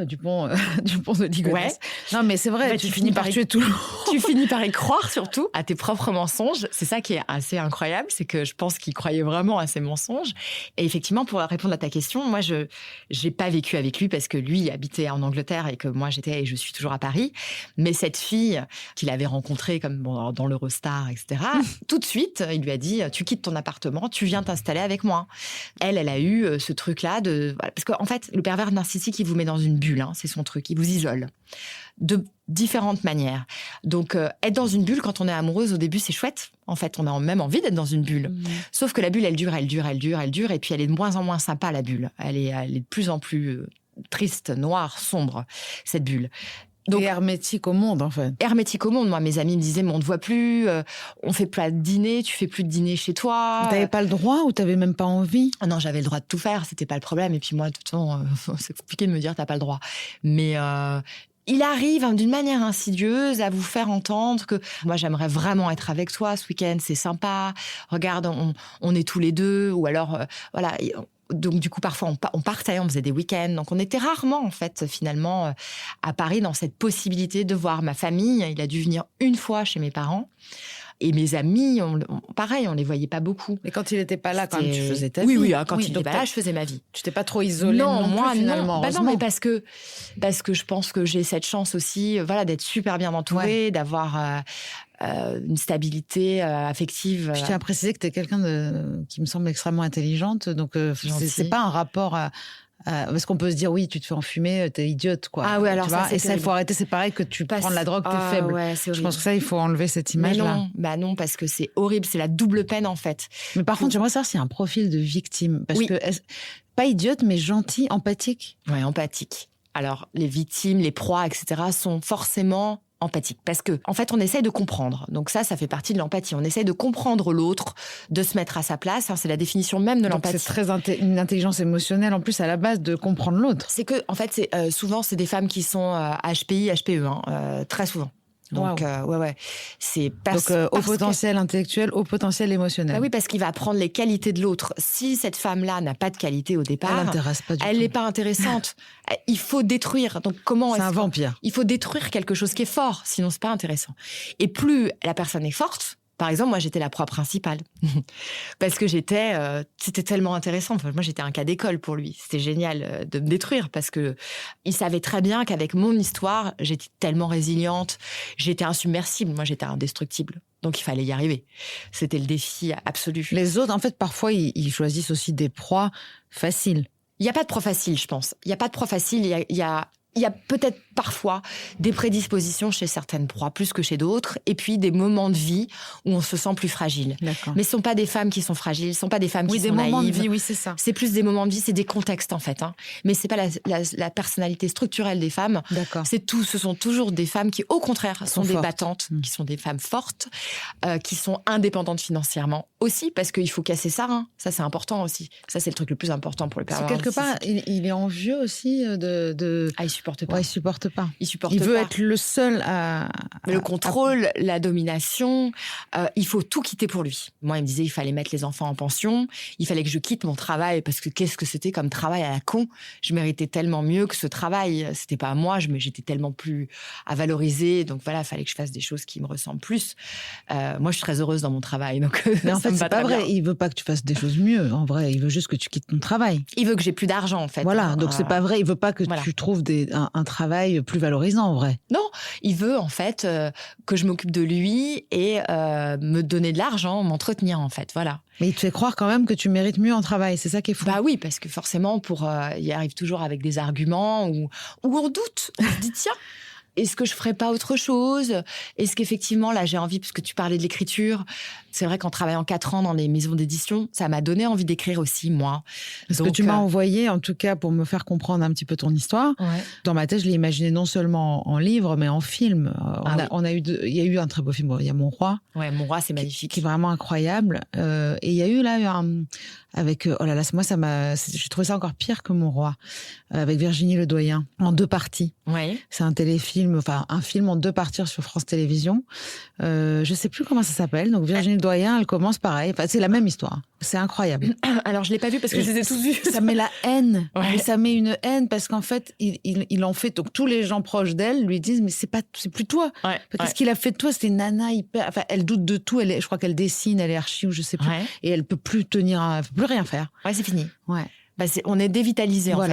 Dupont de Ligonnès. Ouais. Non, mais c'est vrai, tu finis par tuer tout le monde. Tu finis par y croire, surtout, à tes propres mensonges. C'est ça qui est assez incroyable, c'est que je pense qu'il croyait vraiment à ses mensonges. Et effectivement, pour répondre à ta question, moi, je n'ai pas vécu avec lui parce que lui habitait en Angleterre et que moi, je suis toujours à Paris. Mais cette fille qu'il avait rencontrée comme dans l'Eurostar, etc., tout de suite, il lui a dit « Tu quittes ton appartement, tu viens t'installer avec moi ». Elle a eu ce truc-là parce qu'en fait, le pervers narcissique, il vous met dans une bulle, hein, c'est son truc, il vous isole de différentes manières. Donc, être dans une bulle quand on est amoureuse, au début, c'est chouette. En fait, on a même envie d'être dans une bulle. Sauf que la bulle, elle dure, et puis elle est de moins en moins sympa, la bulle. Elle est de plus en plus triste, noire, sombre, cette bulle. Donc, et hermétique au monde, en fait. Hermétique au monde. Moi, mes amis me disaient, mais on ne te voit plus, on fait plus de dîner, tu fais plus de dîner chez toi. Tu n'avais pas le droit ou tu n'avais même pas envie? Non, j'avais le droit de tout faire, c'était pas le problème. Et puis moi, de toute façon, c'est compliqué de me dire, tu n'as pas le droit. Mais il arrive d'une manière insidieuse à vous faire entendre que moi, j'aimerais vraiment être avec toi ce week-end, c'est sympa. Regarde, on est tous les deux. Ou alors, voilà... Donc, du coup, parfois, on partait, on faisait des week-ends. Donc, on était rarement, en fait, finalement, à Paris, dans cette possibilité de voir ma famille. Il a dû venir une fois chez mes parents. Et mes amis, pareil, on les voyait pas beaucoup. Mais quand il n'était pas là, quand même, tu faisais ta vie. Oui, quand il n'était pas là, je faisais ma vie. Tu t'es pas trop isolée non moi, plus, finalement, non, mais parce que je pense que j'ai cette chance aussi, voilà, d'être super bien entourée, d'avoir... une stabilité affective. Je tiens à préciser que tu es quelqu'un qui me semble extrêmement intelligente, donc c'est pas un rapport à... parce qu'on peut se dire, oui, tu te fais enfumer, t'es idiote, quoi. Ah ouais, alors ça, et ça, il faut arrêter, c'est pareil que tu prends de la drogue, t'es faible. Ouais, je pense que ça, il faut enlever cette image-là. Non, parce que c'est horrible, c'est la double peine, en fait. Mais par contre, j'aimerais savoir s'il y a un profil de victime. Parce que, pas idiote, mais gentil, empathique. Ouais, empathique. Alors, les victimes, les proies, etc., sont forcément... empathique. Parce que, en fait, on essaye de comprendre. Donc ça fait partie de l'empathie. On essaye de comprendre l'autre, de se mettre à sa place. C'est la définition même de l'empathie. C'est très une intelligence émotionnelle, en plus, à la base, de comprendre l'autre. C'est que, en fait, souvent, c'est des femmes qui sont HPI, HPE, très souvent. Donc, ouais. C'est au potentiel intellectuel, au potentiel émotionnel. Bah oui, parce qu'il va prendre les qualités de l'autre. Si cette femme-là n'a pas de qualité au départ, elle n'est pas intéressante. Il faut détruire. Donc, comment c'est un vampire. Il faut détruire quelque chose qui est fort, sinon c'est pas intéressant. Et plus la personne est forte, par exemple, moi, j'étais la proie principale. Parce que c'était tellement intéressant. Enfin, moi, j'étais un cas d'école pour lui. C'était génial de me détruire parce que il savait très bien qu'avec mon histoire, j'étais tellement résiliente. J'étais insubmersible. Moi, j'étais indestructible. Donc, il fallait y arriver. C'était le défi absolu. Les autres, en fait, parfois, ils choisissent aussi des proies faciles. Il n'y a pas de proie facile, je pense. Il n'y a pas de proie facile. Il y a peut-être parfois des prédispositions chez certaines proies, plus que chez d'autres, et puis des moments de vie où on se sent plus fragile. D'accord. Mais ce ne sont pas des femmes qui sont fragiles, ce ne sont pas des femmes qui sont naïves. Oui, des moments de vie, oui, c'est ça. C'est plus des moments de vie, c'est des contextes, en fait. Mais ce n'est pas la personnalité structurelle des femmes. D'accord. Ce sont toujours des femmes qui, au contraire, sont des battantes, qui sont des femmes fortes, qui sont indépendantes financièrement aussi, parce qu'il faut casser ça. Ça, c'est important aussi. Ça, c'est le truc le plus important pour les pervers. Quelque part, il est envieux aussi de... Ah, il supporte pas. Ouais, il supporte pas. Il veut être le seul à... Le contrôle, la domination, il faut tout quitter pour lui. Moi, il me disait il fallait mettre les enfants en pension, il fallait que je quitte mon travail, parce que qu'est-ce que c'était comme travail à la con. Je méritais tellement mieux que ce travail. C'était pas à moi, j'étais tellement plus à valoriser. Donc voilà, il fallait que je fasse des choses qui me ressemblent plus. Moi, je suis très heureuse dans mon travail. Donc, mais en fait, c'est pas vrai. Bien. Il veut pas que tu fasses des choses mieux. En vrai, il veut juste que tu quittes ton travail. Il veut que j'ai plus d'argent, en fait. Voilà, donc c'est pas vrai. Il veut pas que tu trouves un travail plus valorisant, en vrai. Non, il veut en fait que je m'occupe de lui et me donner de l'argent, m'entretenir en fait, voilà. Mais il te fait croire quand même que tu mérites mieux en travail, c'est ça qui est fou. Bah oui, parce que forcément, il arrive toujours avec des arguments où on doute, on se dit tiens, est-ce que je ferais pas autre chose? Est-ce qu'effectivement, là, j'ai envie, puisque tu parlais de l'écriture, c'est vrai qu'en travaillant 4 ans dans les maisons d'édition, ça m'a donné envie d'écrire aussi, moi. Ce que tu m'as envoyé, en tout cas, pour me faire comprendre un petit peu ton histoire, dans ma tête, je l'ai imaginé non seulement en livre, mais en film. Il y a eu un très beau film, il y a Mon Roi. Ouais, Mon Roi, c'est magnifique. Qui est vraiment incroyable. Et il y a eu là, avec, oh là là, moi, j'ai trouvé ça encore pire que Mon Roi, avec Virginie Ledoyen, en 2 parties. Ouais. C'est un téléfilm, enfin, un film en 2 parties sur France Télévisions. Je sais plus comment ça s'appelle. Donc, Virginie Ledoyen, elle commence pareil. Enfin, c'est la même histoire. C'est incroyable. Alors, je l'ai pas vu parce que je les ai tous vus. Ça met la haine. Ouais. Ça met une haine parce qu'en fait, il en fait. Donc, tous les gens proches d'elle lui disent, mais c'est plus toi. Ouais. Qu'est-ce qu'il a fait de toi? C'était une nana hyper. Enfin, elle doute de tout. Je crois qu'elle dessine, elle est archi ou je sais plus. Ouais. Et elle peut plus elle peut plus rien faire. Ouais, c'est fini. Ouais. On est dévitalisé en fait.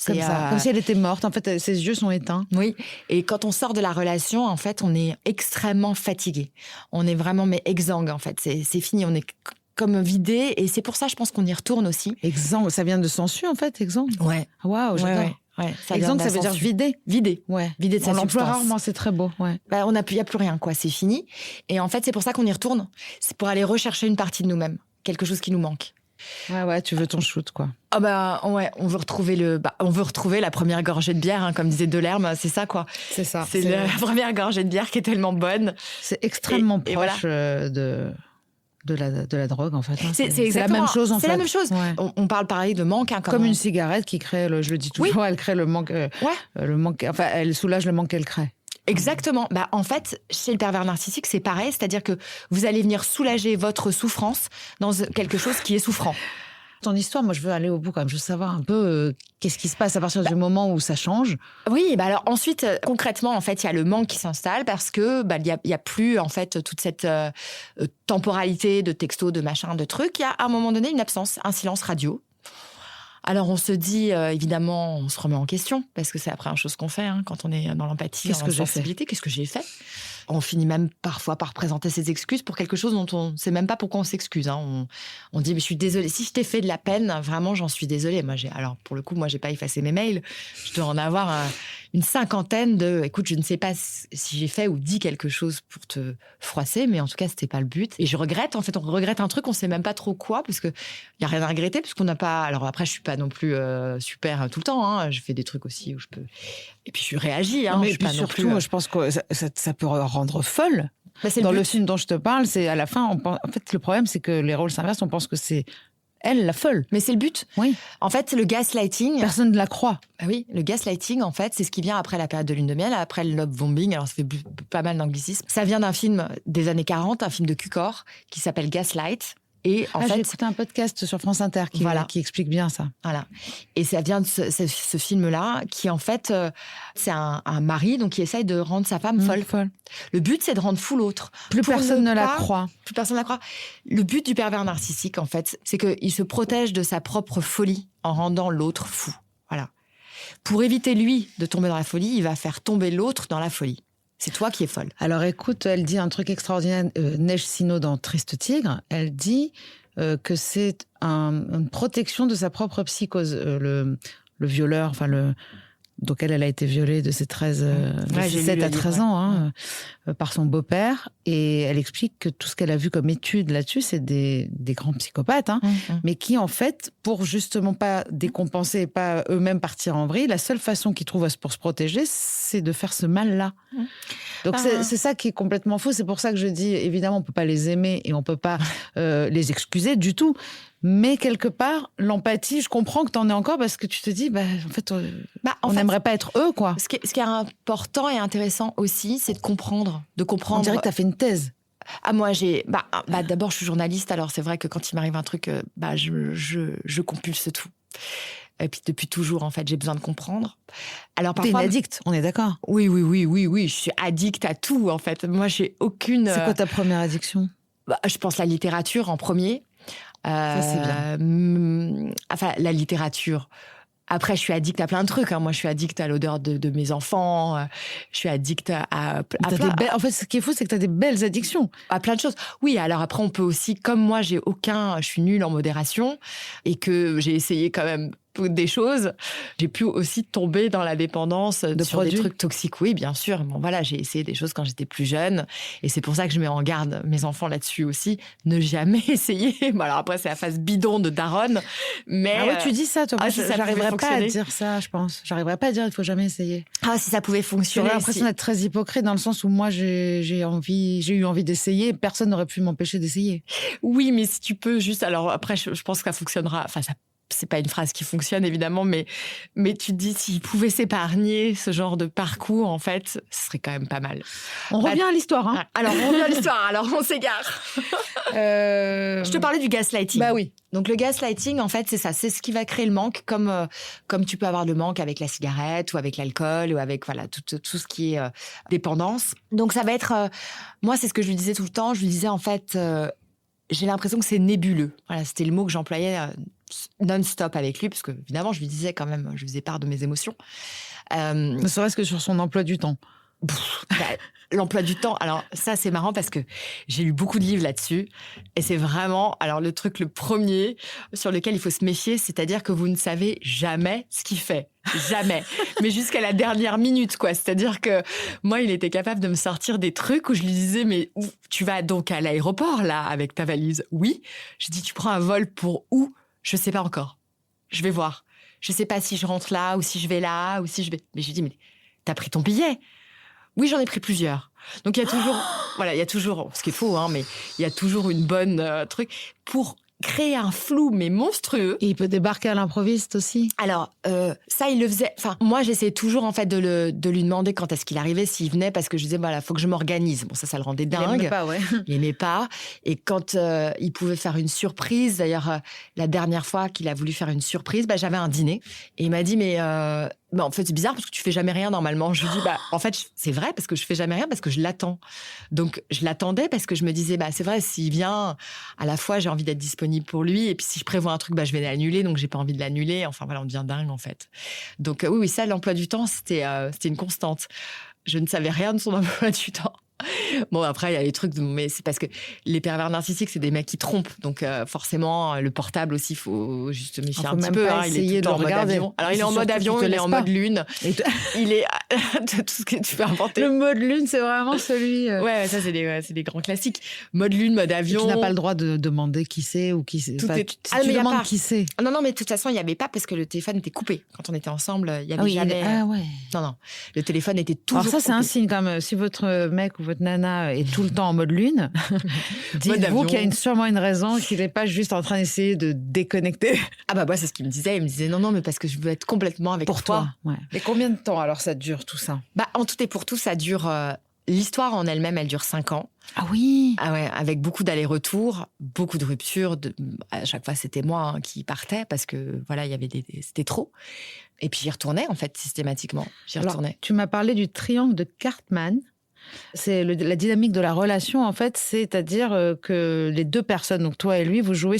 Comme ça. Comme si elle était morte. En fait, ses yeux sont éteints. Oui. Et quand on sort de la relation, en fait, on est extrêmement fatigué. On est vraiment exsangue en fait. C'est fini. On est comme vidé. Et c'est pour ça, je pense qu'on y retourne aussi. Exsangue, ça vient de sensu en fait, exsangue. Ouais. Waouh, j'adore. Ouais, exsangue, ça veut dire vider. Vider. Ouais. Vider de sa substance. On l'emploie rarement, c'est très beau. Ouais. Il n'y a plus rien, quoi. C'est fini. Et en fait, c'est pour ça qu'on y retourne. C'est pour aller rechercher une partie de nous-mêmes. Quelque chose qui nous manque. Ouais, tu veux ton shoot, quoi. Ah bah ouais, on veut retrouver la première gorgée de bière, hein, comme disait Delerme, c'est ça, quoi. C'est ça. C'est la première gorgée de bière qui est tellement bonne. C'est extrêmement proche voilà. de la drogue, en fait. Hein. C'est la même chose, en fait. C'est la même chose. Ouais. On parle pareil de manque. Hein, comme une cigarette qui crée, je le dis toujours, elle crée le manque. Le manque. Enfin, elle soulage le manque qu'elle crée. Exactement. Bah, en fait, chez le pervers narcissique, c'est pareil. C'est-à-dire que vous allez venir soulager votre souffrance dans quelque chose qui est souffrant. Ton histoire, moi, je veux aller au bout quand même. Je veux savoir un peu qu'est-ce qui se passe à partir du moment où ça change. Oui, bah alors ensuite, concrètement, en fait, il y a le manque qui s'installe parce que il y a plus en fait toute cette temporalité de textos, de machin, de trucs. Il y a à un moment donné une absence, un silence radio. Alors on se dit, évidemment, on se remet en question, parce que c'est la première chose qu'on fait hein, quand on est dans l'empathie, dans la sensibilité. Qu'est-ce que j'ai fait ? On finit même parfois par présenter ses excuses pour quelque chose dont on ne sait même pas pourquoi on s'excuse. Hein. On dit, mais je suis désolée, si je t'ai fait de la peine, vraiment, j'en suis désolée. Alors pour le coup, moi, j'ai pas effacé mes mails. Je dois en avoir une cinquantaine de, écoute, je ne sais pas si j'ai fait ou dit quelque chose pour te froisser, mais en tout cas, c'était pas le but. Et je regrette, en fait, on regrette un truc, on sait même pas trop quoi, parce que y a rien à regretter, puisqu'on n'a pas. Alors après, je suis pas non plus super tout le temps. Hein. Je fais des trucs aussi où je peux. Et puis je réagis. Hein. Mais je suis pas surtout, non plus, je pense que ça peut rendre folle. Bah, dans le film dont je te parle, c'est à la fin. En fait, le problème, c'est que les rôles s'inversent. On pense que c'est elle, la folle. Mais c'est le but. Oui. En fait, le gaslighting. Personne ne la croit. Ah oui, le gaslighting, en fait, c'est ce qui vient après la période de lune de miel, après le love bombing. Alors, ça fait pas mal d'anglicisme. Ça vient d'un film des années 40, un film de Cukor, qui s'appelle Gaslight. Et en fait, j'ai écouté un podcast sur France Inter qui explique bien ça. Voilà. Et ça vient de ce film-là, qui en fait, c'est un mari donc qui essaye de rendre sa femme folle. Le but, c'est de rendre fou l'autre. Plus personne ne la croit. Plus personne ne la croit. Le but du pervers narcissique, en fait, c'est qu'il se protège de sa propre folie en rendant l'autre fou. Voilà. Pour éviter, lui, de tomber dans la folie, il va faire tomber l'autre dans la folie. C'est toi qui es folle. Alors écoute, elle dit un truc extraordinaire, Neige Sino dans Triste Tigre, elle dit que c'est une protection de sa propre psychose. Le violeur, donc elle a été violée de ses 7 à 13 ans hein, par son beau-père. Et elle explique que tout ce qu'elle a vu comme étude là-dessus, c'est des grands psychopathes, hein, mais qui en fait, pour justement pas décompenser et pas eux-mêmes partir en vrille, la seule façon qu'ils trouvent pour se protéger, c'est de faire ce mal-là. Donc c'est ça qui est complètement faux. C'est pour ça que je dis, évidemment, on peut pas les aimer et on peut pas les excuser du tout. Mais quelque part, l'empathie, je comprends que tu en aies encore parce que tu te dis, en fait, on n'aimerait pas être eux, quoi. Ce qui est important et intéressant aussi, c'est de comprendre. On dirait que tu as fait une thèse. Ah, moi, d'abord, je suis journaliste, alors c'est vrai que quand il m'arrive un truc, je compulse tout. Et puis depuis toujours, en fait, j'ai besoin de comprendre. Alors parfois, t'es une addict, on est d'accord. Oui, je suis addict à tout, en fait. Moi, j'ai aucune. C'est quoi ta première addiction ? Je pense la littérature en premier. Ça, c'est bien. Enfin, la littérature. Après, je suis addict à plein de trucs. Hein. Moi, je suis addict à l'odeur de mes enfants. Je suis addict à plein... En fait, ce qui est fou, c'est que tu as des belles addictions. À plein de choses. Oui, alors après, on peut aussi... Comme moi, je suis nulle en modération et que j'ai essayé quand même des choses, j'ai pu aussi tomber dans la dépendance sur des trucs toxiques. Oui, bien sûr. Bon, voilà, j'ai essayé des choses quand j'étais plus jeune et c'est pour ça que je mets en garde mes enfants là-dessus aussi. Ne jamais essayer. Bon, alors après, c'est la phase bidon de daronne. Mais ah ouais, tu dis ça, toi. J'arriverais pas à dire ça, je pense. J'arriverais pas à dire il faut jamais essayer. Ah, si ça pouvait fonctionner. J'aurais l'impression d'être très hypocrite dans le sens où moi, j'ai eu envie d'essayer. Personne n'aurait pu m'empêcher d'essayer. Oui, mais si tu peux juste... Alors après, je pense que ça fonctionnera... Enfin, c'est pas une phrase qui fonctionne évidemment, mais tu te dis s'il pouvait s'épargner ce genre de parcours, en fait, ce serait quand même pas mal. On revient à l'histoire. Hein. Alors on revient à l'histoire. Alors on s'égare. Je te parlais du gaslighting. Bah oui. Donc le gaslighting, en fait, c'est ça, c'est ce qui va créer le manque, comme tu peux avoir le manque avec la cigarette ou avec l'alcool ou avec tout ce qui est dépendance. Donc ça va être, moi c'est ce que je lui disais tout le temps. Je lui disais en fait, j'ai l'impression que c'est nébuleux. Voilà, c'était le mot que j'employais non-stop avec lui, parce que évidemment, je lui disais quand même, je lui faisais part de mes émotions. Ne serait-ce que sur son emploi du temps. L'emploi du temps, alors ça c'est marrant parce que j'ai lu beaucoup de livres là-dessus et c'est vraiment, alors le truc le premier sur lequel il faut se méfier, c'est-à-dire que vous ne savez jamais ce qu'il fait. Jamais. Mais jusqu'à la dernière minute, quoi. C'est-à-dire que moi, il était capable de me sortir des trucs où je lui disais, mais où tu vas donc à l'aéroport, là, avec ta valise? Oui. Je dis, tu prends un vol pour où? Je sais pas encore. Je vais voir. Je sais pas si je rentre là ou si je vais là ou si je vais... Mais je lui dis, mais t'as pris ton billet? Oui, j'en ai pris plusieurs. Donc il y a toujours, voilà, il y a toujours, ce qui est faux, hein, mais il y a toujours une bonne truc pour créer un flou mais monstrueux. Et il peut débarquer à l'improviste aussi. Alors ça, il le faisait. Enfin, moi, j'essayais toujours en fait de lui demander quand est-ce qu'il arrivait, s'il venait, parce que je disais voilà, faut que je m'organise. Bon, ça le rendait dingue. Il aimait pas, ouais. Il aimait pas. Et quand il pouvait faire une surprise, d'ailleurs, la dernière fois qu'il a voulu faire une surprise, j'avais un dîner et il m'a dit mais en fait, c'est bizarre parce que tu fais jamais rien normalement. Je lui dis, en fait, c'est vrai parce que je fais jamais rien parce que je l'attends. Donc, je l'attendais parce que je me disais, c'est vrai, s'il vient, à la fois, j'ai envie d'être disponible pour lui. Et puis, si je prévois un truc, je vais l'annuler. Donc, j'ai pas envie de l'annuler. Enfin, voilà, on devient dingue, en fait. Donc, oui, ça, l'emploi du temps, c'était une constante. Je ne savais rien de son emploi du temps. Bon, après, il y a les trucs, mais c'est parce que les pervers narcissiques, c'est des mecs qui trompent. Donc, forcément, le portable aussi, il faut juste méfier un petit peu. Il est tout en mode avion. Alors, il est en mode avion, il est en mode lune. Il est tout ce que tu peux inventer. Le mode lune, c'est vraiment celui... Ouais, ça, c'est des grands classiques. Mode lune, mode avion. Et tu n'as pas le droit de demander qui c'est ou qui c'est. Tu demandes qui c'est. Non, mais de toute façon, il n'y avait pas parce que le téléphone était coupé. Quand on était ensemble, il n'y avait jamais... ouais. Non. Le téléphone était toujours Alors ça, c'est un signe quand même. Si votre mec ou votre nana est tout le temps en mode lune, dites-vous qu'il y a sûrement une raison, qu'il n'est pas juste en train d'essayer de déconnecter. Moi, c'est ce qu'il me disait. Il me disait non, mais parce que je veux être complètement avec pour toi. Ouais. Mais combien de temps alors ça dure tout ça? En tout et pour tout, ça dure... L'histoire en elle-même, elle dure 5 ans. Ah oui. Ah ouais, avec beaucoup d'allers-retours, beaucoup de ruptures. À chaque fois, c'était moi qui partais parce que voilà, il y avait c'était trop. Et puis j'y retournais en fait systématiquement. Alors, tu m'as parlé du triangle de Cartman. C'est la dynamique de la relation, en fait, c'est-à-dire que les deux personnes, donc toi et lui, vous jouez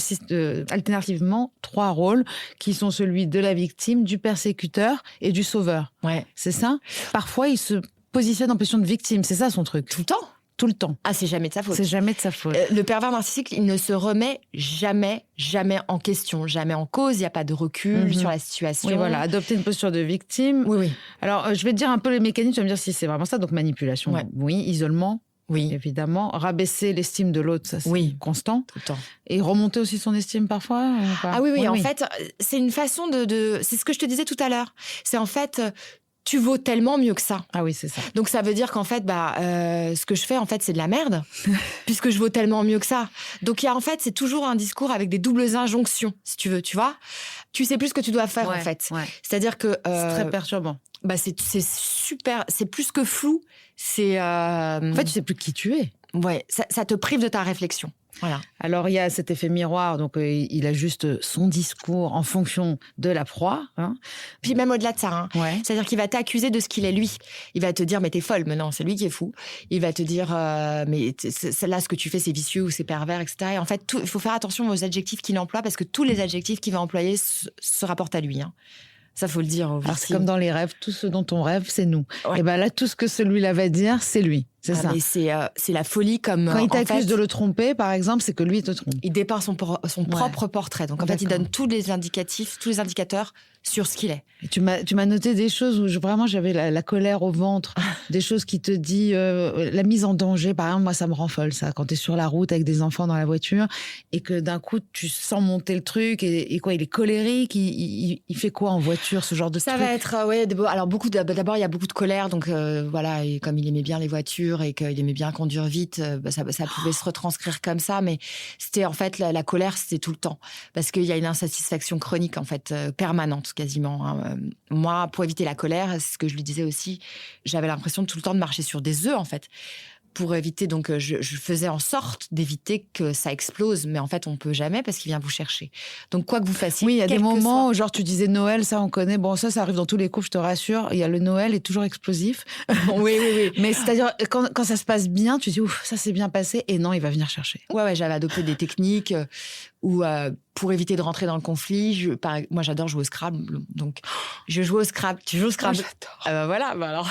alternativement 3 rôles qui sont celui de la victime, du persécuteur et du sauveur. Ouais. C'est ça? Parfois, il se positionne en position de victime, c'est ça son truc? Tout le temps. Tout le temps. Ah, c'est jamais de sa faute. C'est jamais de sa faute. Le pervers narcissique, il ne se remet jamais en question, jamais en cause. Il n'y a pas de recul sur la situation. Oui, voilà, adopter une posture de victime. Oui. Alors, je vais te dire un peu les mécanismes, tu vas me dire si c'est vraiment ça. Donc, manipulation, oui. Isolement, oui. Évidemment. Rabaisser l'estime de l'autre, ça c'est constant. Tout le temps. Et remonter aussi son estime parfois Ah oui. En fait, c'est une façon de... C'est ce que je te disais tout à l'heure. C'est en fait... Tu vaux tellement mieux que ça. Ah oui, c'est ça. Donc ça veut dire qu'en fait, ce que je fais, en fait, c'est de la merde, puisque je vaux tellement mieux que ça. Donc en fait, c'est toujours un discours avec des doubles injonctions, si tu veux, tu vois. Tu sais plus ce que tu dois faire, en fait. Ouais. C'est-à-dire que... c'est très perturbant. C'est super, c'est plus que flou. C'est... En fait, tu sais plus qui tu es. Ouais, ça te prive de ta réflexion. Voilà. Alors, il y a cet effet miroir, donc il ajuste son discours en fonction de la proie. Hein. Puis même au-delà de ça, c'est-à-dire qu'il va t'accuser de ce qu'il est lui. Il va te dire, mais t'es folle, mais non, c'est lui qui est fou. Il va te dire, mais là, ce que tu fais, c'est vicieux ou c'est pervers, etc. Et en fait, il faut faire attention aux adjectifs qu'il emploie, parce que tous les adjectifs qu'il va employer se rapportent à lui. Ça, faut le dire. Alors, c'est comme dans les rêves, tout ce dont on rêve, c'est nous. Ouais. Et là, tout ce que celui-là va dire, c'est lui. C'est ça. Mais c'est la folie comme... Quand il t'accuse de le tromper, par exemple, c'est que lui, il te trompe. Il dépeint son propre portrait. Donc, en fait, il donne tous les indicatifs, tous les indicateurs sur ce qu'il est. Et tu m'as noté des choses où vraiment j'avais la colère au ventre, des choses qui te disent la mise en danger. Par exemple, moi, ça me rend folle, ça. Quand tu es sur la route avec des enfants dans la voiture et que d'un coup, tu sens monter le truc et quoi, il est colérique, il fait quoi en voiture, ce genre de truc? Ça va être, alors d'abord, il y a beaucoup de colère. Donc, voilà, et comme il aimait bien les voitures et qu'il aimait bien conduire vite, ça pouvait se retranscrire comme ça. Mais c'était, en fait, la colère, c'était tout le temps. Parce qu'il y a une insatisfaction chronique, en fait, permanente, quasiment. Moi, pour éviter la colère, c'est ce que je lui disais aussi, j'avais l'impression tout le temps de marcher sur des œufs, en fait. Pour éviter, donc je faisais en sorte d'éviter que ça explose, mais en fait on peut jamais parce qu'il vient vous chercher. Donc quoi que vous fassiez, oui, il y a des moments où genre tu disais Noël, ça on connaît. Bon, ça arrive dans tous les couples, je te rassure. Il y a le Noël est toujours explosif. oui. Mais c'est-à-dire quand ça se passe bien, tu dis ouf, ça s'est bien passé, et non, il va venir chercher. Ouais, j'avais adopté des techniques Ou pour éviter de rentrer dans le conflit, moi j'adore jouer au Scrabble, donc je joue au Scrabble. Tu joues au Scrabble? J'adore. Voilà, alors.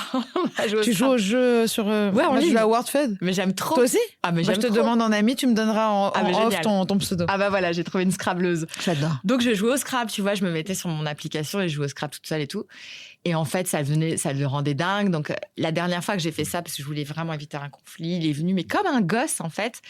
Tu joues au jeu sur. Ouais, en ligne. Je joue à Wordfed. Mais j'aime trop. Toi aussi? Mais je te demande en ami, tu me donneras en off ton pseudo. Voilà, j'ai trouvé une Scrabbleuse. J'adore. Donc je jouais au Scrabble, tu vois, je me mettais sur mon application et je jouais au Scrabble toute seule et tout. Et en fait, ça le rendait dingue. Donc la dernière fois que j'ai fait ça, parce que je voulais vraiment éviter un conflit, il est venu, mais comme un gosse en fait.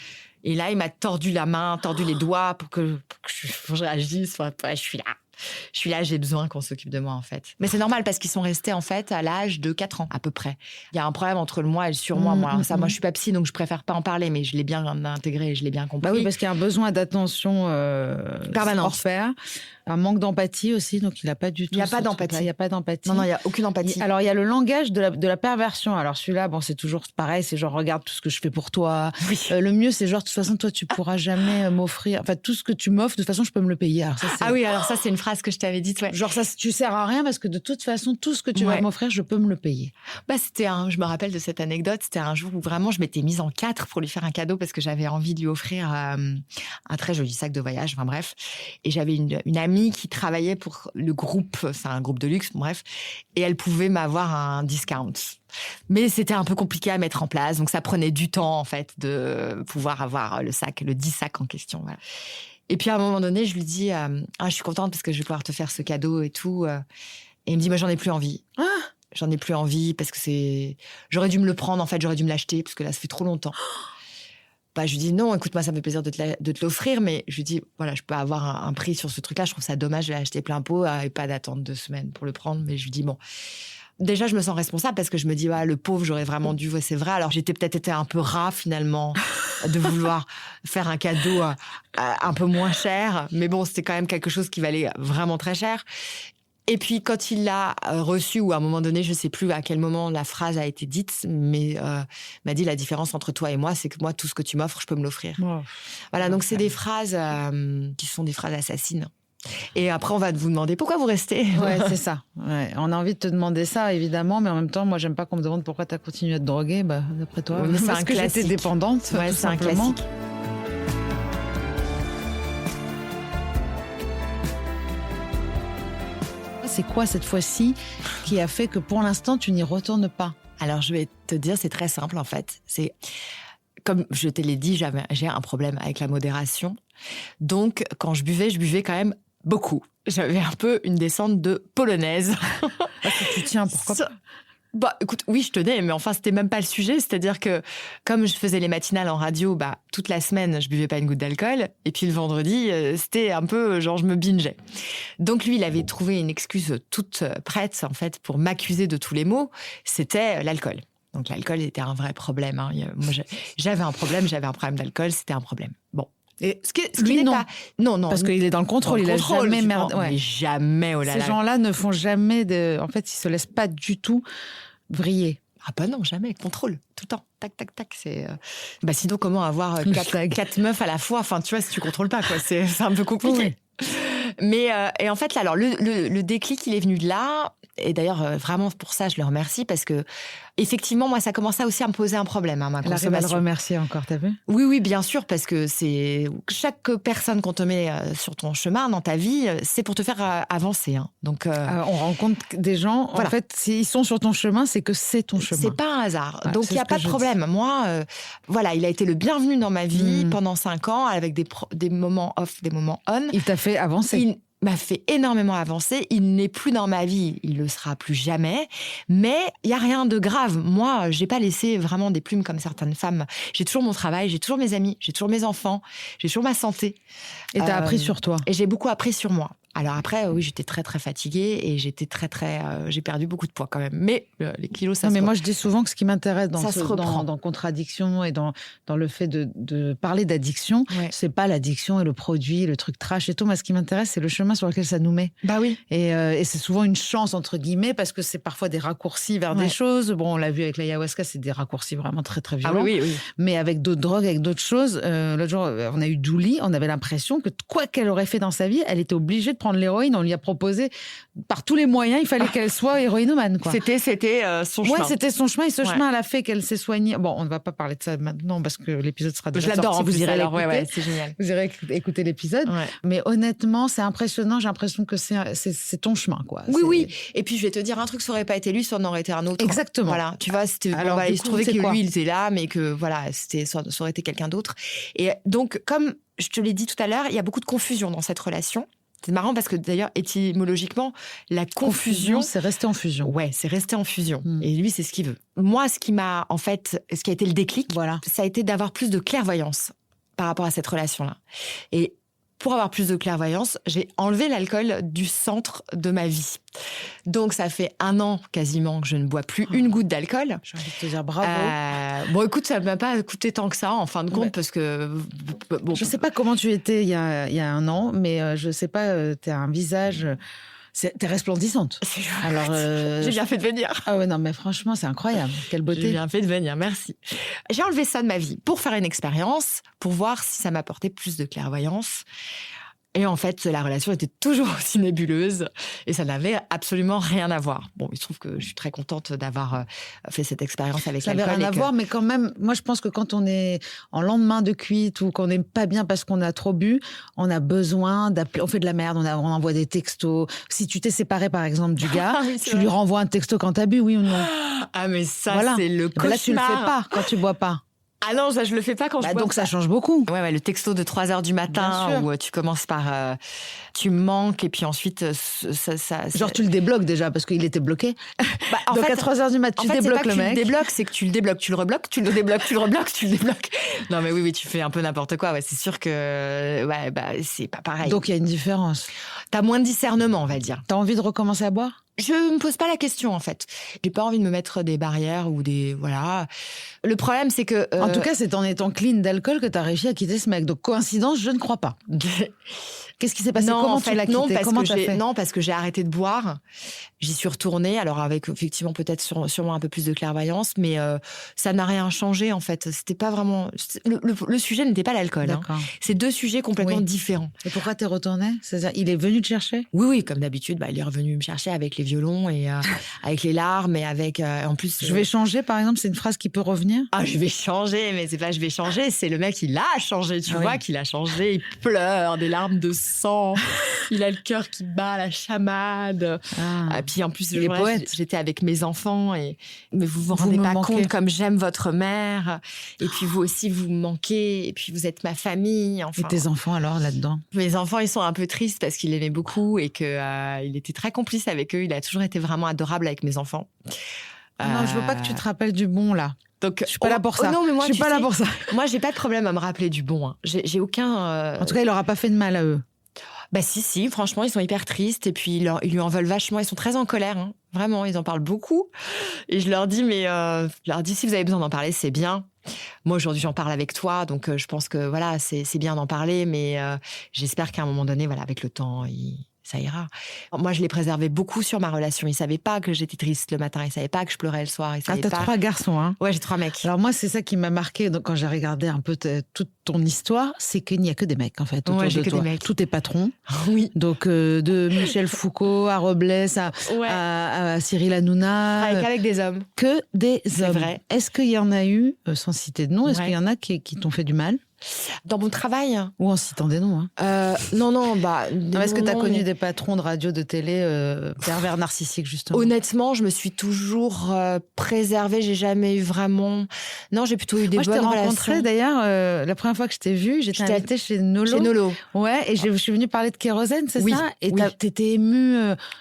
Et là, il m'a tordu la main, tordu les doigts pour que je réagisse. Enfin, je suis là, j'ai besoin qu'on s'occupe de moi, en fait. Mais c'est normal parce qu'ils sont restés, en fait, à l'âge de 4 ans, à peu près. Il y a un problème entre le moi et le surmoi. Moi, je suis pas psy, donc je préfère pas en parler, mais je l'ai bien intégré, je l'ai bien compris. Bah oui, parce qu'il y a un besoin d'attention permanente. Hors pair. Un manque d'empathie aussi, donc il n'a pas du tout. Il n'y a pas d'empathie. Il n'y a pas d'empathie. Non, il n'y a aucune empathie. Alors, il y a le langage de la perversion. Alors, celui-là, c'est toujours pareil, c'est genre, regarde tout ce que je fais pour toi. Oui. Le mieux, c'est genre, de toute façon, toi, tu pourras jamais m'offrir. Enfin, tout ce que tu m'offres, de toute façon, je peux me le payer. Alors, ça, c'est une phrase que je t'avais dite, ouais. Genre, ça, tu sers à rien parce que de toute façon, tout ce que tu vas m'offrir, je peux me le payer. Je me rappelle de cette anecdote, c'était un jour où vraiment, je m'étais mise en 4 pour lui faire un cadeau parce que j'avais envie de lui offrir un très joli sac de voyage, enfin bref. Et j'avais une amie qui travaillait pour le groupe, c'est un groupe de luxe, bref, et elle pouvait m'avoir un discount. Mais c'était un peu compliqué à mettre en place, donc ça prenait du temps, en fait, de pouvoir avoir le 10 sacs en question. Voilà. Et puis, à un moment donné, je lui dis, je suis contente parce que je vais pouvoir te faire ce cadeau et tout. Et il me dit, moi, j'en ai plus envie. J'en ai plus envie parce que j'aurais dû me le prendre, en fait, j'aurais dû me l'acheter parce que là, ça fait trop longtemps. Je lui dis non, écoute, moi ça me fait plaisir de te l'offrir, mais je lui dis voilà, je peux avoir un prix sur ce truc-là, je trouve ça dommage de l'acheter plein pot et pas d'attendre 2 semaines pour le prendre. Mais je lui dis bon, déjà je me sens responsable parce que je me dis le pauvre, j'aurais vraiment dû, c'est vrai. Alors j'étais peut-être été un peu rat finalement de vouloir faire un cadeau un peu moins cher, mais bon, c'était quand même quelque chose qui valait vraiment très cher. Et puis, quand il l'a reçu, ou à un moment donné, je ne sais plus à quel moment la phrase a été dite, mais m'a dit la différence entre toi et moi, c'est que moi, tout ce que tu m'offres, je peux me l'offrir. Oh. Voilà, donc c'est des phrases qui sont des phrases assassines. Et après, on va vous demander pourquoi vous restez. Ouais, c'est ça. Ouais. On a envie de te demander ça, évidemment, mais en même temps, moi, j'aime pas qu'on me demande pourquoi tu as continué à te droguer. D'après toi, oui, parce que j'étais dépendante. Ouais, c'est un classique. C'est quoi cette fois-ci qui a fait que pour l'instant tu n'y retournes pas? Alors je vais te dire, c'est très simple en fait. C'est comme je te l'ai dit, j'ai un problème avec la modération. Donc quand je buvais quand même beaucoup. J'avais un peu une descente de polonaise. Tu tiens, pourquoi pas? Écoute, oui, je tenais, mais enfin, c'était même pas le sujet. C'est-à-dire que, comme je faisais les matinales en radio, toute la semaine, je buvais pas une goutte d'alcool. Et puis, le vendredi, c'était un peu, genre, je me bingeais. Donc, lui, il avait trouvé une excuse toute prête, en fait, pour m'accuser de tous les maux. C'était l'alcool. Donc, l'alcool était un vrai problème. Hein. Moi, j'avais un problème d'alcool, c'était un problème. Bon. Et lui, non. Non. Parce qu'il est dans le contrôle, il a jamais merdé. Ouais. Mais jamais, oh là là. Ces gens-là ne font jamais en fait, ils se laissent pas du tout vriller. Ah non, jamais. Contrôle, tout le temps. Tac, tac, tac. Sinon, comment avoir 4 meufs à la fois? Enfin, tu vois, si tu contrôles pas, quoi. C'est un peu compliqué. Oui. Mais, et en fait, là, alors, le déclic, il est venu de là. Et d'ailleurs, vraiment, pour ça, je le remercie parce que, effectivement, moi, ça commençait aussi à me poser un problème, ma consommation. Elle arrive à le remercier encore, t'as vu? Oui, bien sûr, parce que c'est chaque personne qu'on te met sur ton chemin, dans ta vie, c'est pour te faire avancer. Hein. Donc, on rencontre des gens, voilà. En fait, s'ils sont sur ton chemin, c'est que c'est ton chemin. C'est pas un hasard. Ouais, donc, il n'y a pas de problème. Moi, voilà, il a été le bienvenu dans ma vie pendant 5 ans, avec des moments off, des moments on. Il t'a fait avancer. Il m'a fait énormément avancer. Il n'est plus dans ma vie, il le sera plus jamais. Mais il y a rien de grave. Moi, j'ai pas laissé vraiment des plumes comme certaines femmes. J'ai toujours mon travail, j'ai toujours mes amis, j'ai toujours mes enfants, j'ai toujours ma santé. Et t'as appris sur toi. Et j'ai beaucoup appris sur moi. Alors après, oui, j'étais très, très fatiguée et j'étais j'ai perdu beaucoup de poids quand même. Mais les kilos, ça se mais moi, je dis souvent que ce qui m'intéresse dans Contradiction et dans le fait de parler d'addiction, c'est pas l'addiction et le produit, le truc trash et tout. Moi, ce qui m'intéresse, c'est le chemin sur lequel ça nous met. Bah oui. Et c'est souvent une chance, entre guillemets, parce que c'est parfois des raccourcis vers des choses. Bon, on l'a vu avec l'ayahuasca, c'est des raccourcis vraiment très, très violents. Ah oui. Mais avec d'autres drogues, avec d'autres choses. L'autre jour, on a eu Douli, on avait l'impression que quoi qu'elle aurait fait dans sa vie, elle était obligée de prendre l'héroïne. On lui a proposé par tous les moyens, il fallait qu'elle soit héroïnomane, quoi. C'était son chemin. Ouais, c'était son chemin et ce chemin, elle a fait qu'elle s'est soignée. Bon, on ne va pas parler de ça maintenant parce que l'épisode sera déjà sorti. Je l'adore, vous irez l'écouter. Ouais, c'est génial. Vous irez écouter l'épisode. Ouais. Mais honnêtement, c'est impressionnant. J'ai l'impression que c'est ton chemin, quoi. Oui. Et puis, je vais te dire un truc, ça n'aurait pas été lui, ça en aurait été un autre. Exactement. Voilà, tu vois, alors, il se trouvait que lui, il était là, mais que voilà, ça aurait été quelqu'un d'autre. Et donc, comme je te l'ai dit tout à l'heure, il y a beaucoup de confusion dans cette relation. C'est marrant parce que d'ailleurs, étymologiquement, la confusion... c'est rester en fusion. Ouais, c'est rester en fusion. Et lui, c'est ce qu'il veut. Moi, ce qui a été le déclic, ça a été d'avoir plus de clairvoyance par rapport à cette relation-là. Et pour avoir plus de clairvoyance, j'ai enlevé l'alcool du centre de ma vie. Donc, ça fait 1 an quasiment que je ne bois plus une goutte d'alcool. J'ai envie de te dire bravo. Bon, écoute, ça ne m'a pas coûté tant que ça, en fin de compte, parce que... Bon, je ne sais pas comment tu étais il y a 1 an, mais je ne sais pas, tu as un visage... T'es resplendissante. Alors, j'ai bien fait de venir. Ah ouais, non, mais franchement, c'est incroyable. Quelle beauté. J'ai bien fait de venir, merci. J'ai enlevé ça de ma vie pour faire une expérience, pour voir si ça m'apportait plus de clairvoyance. Et en fait, la relation était toujours aussi nébuleuse et ça n'avait absolument rien à voir. Bon, il se trouve que je suis très contente d'avoir fait cette expérience avec l'alcool. Ça n'avait rien à voir, mais quand même, moi je pense que quand on est en lendemain de cuite ou qu'on n'est pas bien parce qu'on a trop bu, on a besoin d'appeler, on fait de la merde, on envoie des textos. Si tu t'es séparé par exemple du gars, tu lui renvoies un texto quand t'as bu, oui ou non? Ah mais ça, c'est le cauchemar. Là tu le fais pas quand tu bois pas. Ah non, ça je le fais pas quand je bois. Donc ça change beaucoup. Ouais, le texto de 3h du matin où tu commences par tu me manques et puis ensuite ça genre tu le débloques déjà parce qu'il était bloqué. Donc à 3h du matin, tu débloques le mec. Tu le débloques, c'est que tu le débloques, tu le rebloques, tu le débloques, tu le rebloques, tu le débloques. Non mais oui, tu fais un peu n'importe quoi. Ouais, c'est sûr que c'est pas pareil. Donc il y a une différence. T'as moins de discernement, on va dire. T'as envie de recommencer à boire? Je me pose pas la question, en fait. J'ai pas envie de me mettre des barrières ou des... Voilà. Le problème, c'est que... En tout cas, c'est en étant clean d'alcool que t'as réussi à quitter ce mec. Donc, coïncidence, je ne crois pas. Qu'est-ce qui s'est passé? Comment tu l'as quitté? Non, parce que j'ai arrêté de boire. J'y suis retournée, alors avec effectivement peut-être sûrement un peu plus de clairvoyance, mais ça n'a rien changé, en fait. C'était pas vraiment... Le sujet n'était pas l'alcool. Hein. C'est 2 sujets complètement différents. Et pourquoi t'es retournée? C'est-à-dire, il est venu te chercher? Oui, comme d'habitude. Il est revenu me chercher avec les violons et avec les larmes et avec... en plus... Je vais changer, par exemple, c'est une phrase qui peut revenir? Ah, je vais changer, mais c'est pas je vais changer, c'est le mec, il a changé, tu vois qu'il a changé, il pleure, des larmes de sang, il a le cœur qui bat, la chamade. Et puis en plus, j'étais avec mes enfants, mais vous vous rendez pas compte comme j'aime votre mère, et puis vous aussi, vous me manquez, et puis vous êtes ma famille. Enfin, et tes enfants alors là-dedans? Mes enfants, ils sont un peu tristes parce qu'il aimait beaucoup et qu'il était très complice avec eux, il a toujours été vraiment adorable avec mes enfants. Non, je veux pas que tu te rappelles du bon, là. Donc, je suis pas là pour ça. Non, mais moi, je suis pas là pour ça. Moi, j'ai pas de problème à me rappeler du bon. Hein. J'ai aucun. En tout cas, il aura pas fait de mal à eux. Bah si, franchement, ils sont hyper tristes et puis ils lui en veulent vachement. Ils sont très en colère, hein. Vraiment, ils en parlent beaucoup. Et je leur dis, si vous avez besoin d'en parler, c'est bien. Moi, aujourd'hui, j'en parle avec toi, donc je pense que voilà, c'est bien d'en parler, mais j'espère qu'à un moment donné, voilà, avec le temps, ça ira. Moi, je l'ai préservé beaucoup sur ma relation. Ils savaient pas que j'étais triste le matin. Ils savaient pas que je pleurais le soir. Ils savaient t'as pas... 3 garçons, hein? Ouais, j'ai 3 mecs. Alors moi, c'est ça qui m'a marqué quand j'ai regardé un peu toute ton histoire, c'est qu'il n'y a que des mecs, en fait, autour de toi. Tous tes patrons. Oui. Donc, de Michel Foucault à Robles, à Cyril Hanouna. Avec des hommes. Que des hommes. C'est vrai. Est-ce qu'il y en a eu, sans citer de nom, est-ce qu'il y en a qui t'ont fait du mal? Dans mon travail? Ou en citant des noms, hein. Non, est-ce que tu as connu des patrons de radio, de télé pervers narcissiques, justement? Honnêtement, je me suis toujours préservée. J'ai jamais eu vraiment... Non, j'ai plutôt eu des bonnes relations. Moi, je t'ai rencontré, d'ailleurs, la première fois que je t'ai vue, j'étais invitée chez Nolo. Chez Nolo. Ouais, et je suis venue parler de kérosène, c'est ça? Et t'étais émue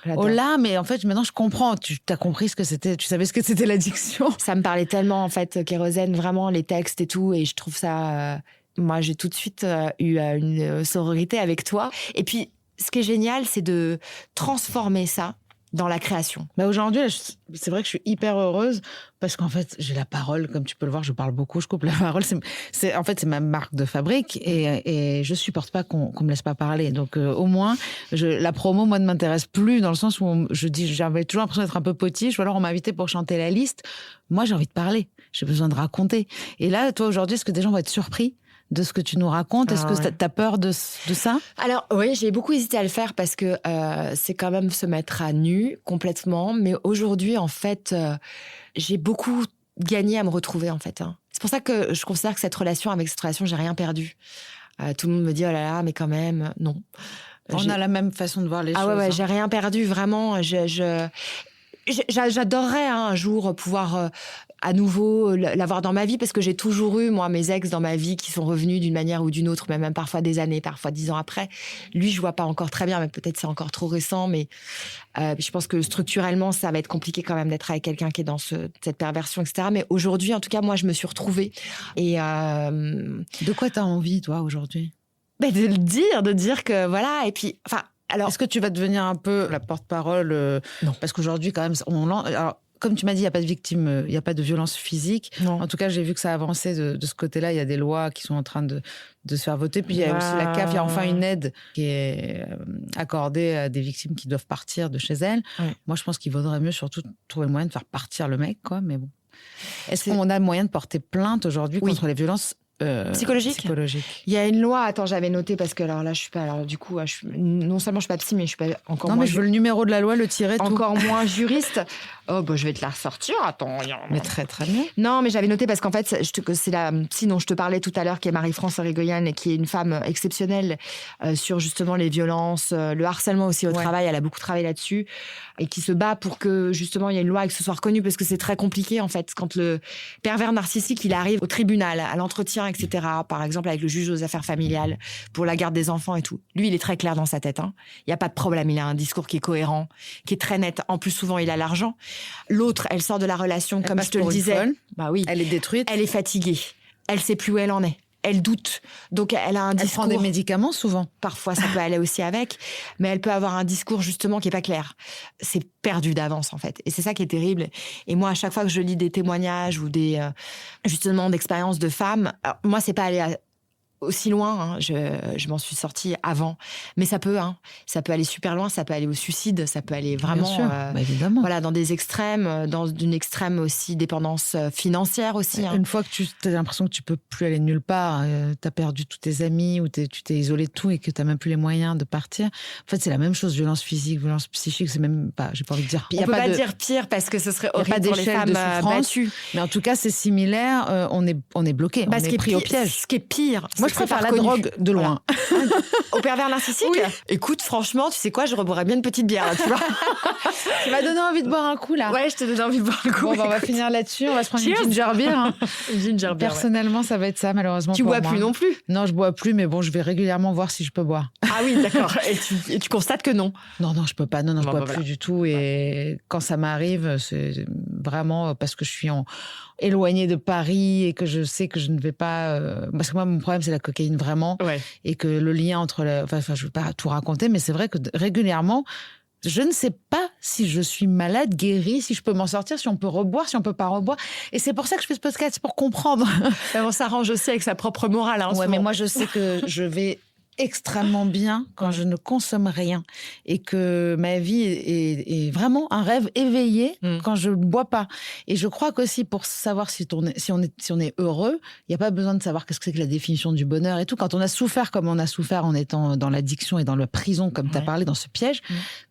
aux larmes, et en fait, maintenant, je comprends. Tu as compris ce que c'était, tu savais ce que c'était l'addiction. Ça me parlait tellement, en fait, kérosène, vraiment, les textes et tout, et je trouve ça... Moi, j'ai tout de suite eu une sororité avec toi. Et puis, ce qui est génial, c'est de transformer ça dans la création. Aujourd'hui, c'est vrai que je suis hyper heureuse parce qu'en fait, j'ai la parole. Comme tu peux le voir, je parle beaucoup, je coupe la parole. En fait, c'est ma marque de fabrique et je supporte pas qu'on me laisse pas parler. Donc, au moins, la promo, moi, ne m'intéresse plus dans le sens où j'avais toujours l'impression d'être un peu potiche ou alors on m'a invité pour chanter la liste. Moi, j'ai envie de parler. J'ai besoin de raconter. Et là, toi, aujourd'hui, est-ce que des gens vont être surpris de ce que tu nous racontes. Est-ce que tu as peur de ça ? Alors oui, j'ai beaucoup hésité à le faire parce que c'est quand même se mettre à nu complètement. Mais aujourd'hui, en fait, j'ai beaucoup gagné à me retrouver, en fait. C'est pour ça que je considère que cette relation, j'ai rien perdu. Tout le monde me dit, oh là là, mais quand même, non. On a la même façon de voir les choses. Ah ouais, j'ai rien perdu, vraiment. J'adorerais un jour pouvoir à nouveau l'avoir dans ma vie, parce que j'ai toujours eu, moi, mes ex dans ma vie qui sont revenus d'une manière ou d'une autre, mais même parfois des années, parfois 10 ans après. Lui, je vois pas encore très bien, mais peut-être c'est encore trop récent, mais je pense que structurellement, ça va être compliqué quand même d'être avec quelqu'un qui est dans cette perversion, etc. Mais aujourd'hui, en tout cas, moi, je me suis retrouvée. Et de quoi t'as envie, toi, aujourd'hui ? De dire que voilà, et puis, enfin... Alors, est-ce que tu vas devenir un peu la porte-parole Non. Parce qu'aujourd'hui, quand même, alors, comme tu m'as dit, il n'y a pas de victime, il n'y a pas de violence physique. Non. En tout cas, j'ai vu que ça avançait de ce côté-là. Il y a des lois qui sont en train de se faire voter. Puis il y a aussi la CAF, il y a enfin une aide qui est accordée à des victimes qui doivent partir de chez elles. Ouais. Moi, je pense qu'il vaudrait mieux surtout trouver le moyen de faire partir le mec, quoi. Mais bon. Est-ce qu'on a moyen de porter plainte aujourd'hui contre les violences psychologique. Il y a une loi, attends, j'avais noté parce que alors là, je suis pas, alors du coup, non seulement je suis pas psy, mais je suis pas encore. Non, moins mais je veux le numéro de la loi, le tirer. Encore moins juriste. Oh, bah, je vais te la ressortir. Attends. Mais très, très bien. Non, mais j'avais noté parce qu'en fait, c'est la psy dont je te parlais tout à l'heure, qui est Marie-France Irigoyen, et qui est une femme exceptionnelle sur justement les violences, le harcèlement aussi au travail. Elle a beaucoup travaillé là-dessus et qui se bat pour que justement il y ait une loi et que ce soit reconnu, parce que c'est très compliqué en fait quand le pervers narcissique il arrive au tribunal, à l'entretien, etc. Par exemple avec le juge aux affaires familiales pour la garde des enfants et tout. Lui, il est très clair dans sa tête. Il y a pas de problème. Il a un discours qui est cohérent, qui est très net. En plus, souvent, il a l'argent. L'autre, elle sort de la relation, comme je te le disais. Bah oui. Elle est détruite. Elle est fatiguée. Elle sait plus où elle en est. Elle doute. Donc, elle a un discours... Elle prend des médicaments, souvent. Parfois, ça peut aller aussi avec. Mais elle peut avoir un discours, justement, qui est pas clair. C'est perdu d'avance, en fait. Et c'est ça qui est terrible. Et moi, à chaque fois que je lis des témoignages ou justement, d'expériences de femmes, alors, moi, c'est pas aller aussi loin, je m'en suis sortie avant, mais ça peut aller super loin, ça peut aller au suicide, ça peut aller vraiment, évidemment, voilà, dans des extrêmes, dans une extrême aussi dépendance financière aussi. Une fois que tu as l'impression que tu peux plus aller nulle part, tu as perdu tous tes amis ou tu t'es isolé de tout et que tu n'as même plus les moyens de partir. En fait, c'est la même chose, violence physique, violence psychique, c'est même pas, j'ai pas envie de dire pire. On peut pas dire pire parce que ce serait horrible pour les femmes battues. Mais en tout cas, c'est similaire, on est bloqué, on est pris au piège. Ce qui est pire, moi, je préfère la drogue de loin. Voilà. Au pervers narcissique. Oui. Écoute, franchement, tu sais quoi, je reboirais bien une petite bière, là, tu vois. Tu m'as donné envie de boire un coup, là. Ouais, je te donne envie de boire un coup. Bon, on va finir là-dessus, on va se prendre une ginger beer. Une ginger beer. Personnellement, ça va être ça, malheureusement. Tu bois plus non plus? Non, je bois plus, mais bon, je vais régulièrement voir si je peux boire. Ah oui, d'accord. Et tu constates que non? Non, je peux pas. Non, je bois plus du tout. Et quand ça m'arrive, c'est vraiment parce que je suis éloignée de Paris et que je sais que je ne vais pas... Parce que moi, mon problème, c'est la cocaïne, vraiment. Ouais. Et que le lien entre... Enfin, je ne veux pas tout raconter, mais c'est vrai que régulièrement, je ne sais pas si je suis malade, guérie, si je peux m'en sortir, si on peut reboire, si on peut pas reboire. Et c'est pour ça que je fais ce podcast, c'est pour comprendre. On s'arrange aussi avec sa propre morale. Ouais, mais moi, je sais que je vais extrêmement bien quand je ne consomme rien et que ma vie est vraiment un rêve éveillé quand je ne bois pas. Et je crois qu'aussi pour savoir si on est heureux, il n'y a pas besoin de savoir qu'est-ce que c'est que la définition du bonheur et tout. Quand on a souffert comme on a souffert en étant dans l'addiction et dans la prison, comme tu as parlé, dans ce piège,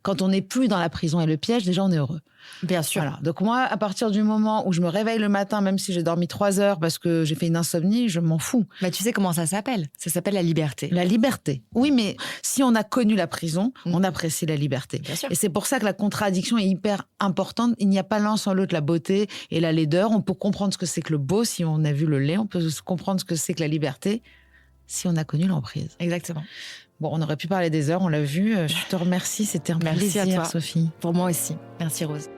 quand on n'est plus dans la prison et le piège, déjà on est heureux. Bien sûr. Voilà. Donc moi, à partir du moment où je me réveille le matin, même si j'ai dormi 3 heures parce que j'ai fait une insomnie, je m'en fous. Bah, tu sais comment ça s'appelle? Ça s'appelle la liberté. La liberté. Oui, mais si on a connu la prison, on apprécie la liberté. Bien sûr. Et c'est pour ça que la contradiction est hyper importante. Il n'y a pas l'un sans l'autre, la beauté et la laideur. On peut comprendre ce que c'est que le beau si on a vu le laid. On peut comprendre ce que c'est que la liberté si on a connu l'emprise. Exactement. Bon, on aurait pu parler des heures, on l'a vu. Je te remercie, c'était un plaisir, à toi, Sophie. Pour moi aussi. Merci, Rose.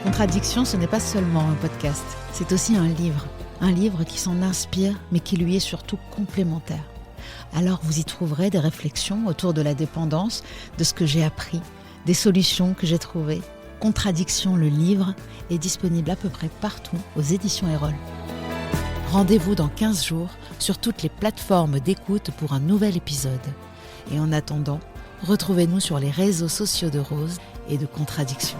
Contradiction, ce n'est pas seulement un podcast, c'est aussi un livre qui s'en inspire, mais qui lui est surtout complémentaire. Alors vous y trouverez des réflexions autour de la dépendance, de ce que j'ai appris, des solutions que j'ai trouvées. Contradiction, le livre, est disponible à peu près partout aux éditions Erol. Rendez-vous dans 15 jours sur toutes les plateformes d'écoute pour un nouvel épisode. Et en attendant, retrouvez-nous sur les réseaux sociaux de Rose et de Contradiction.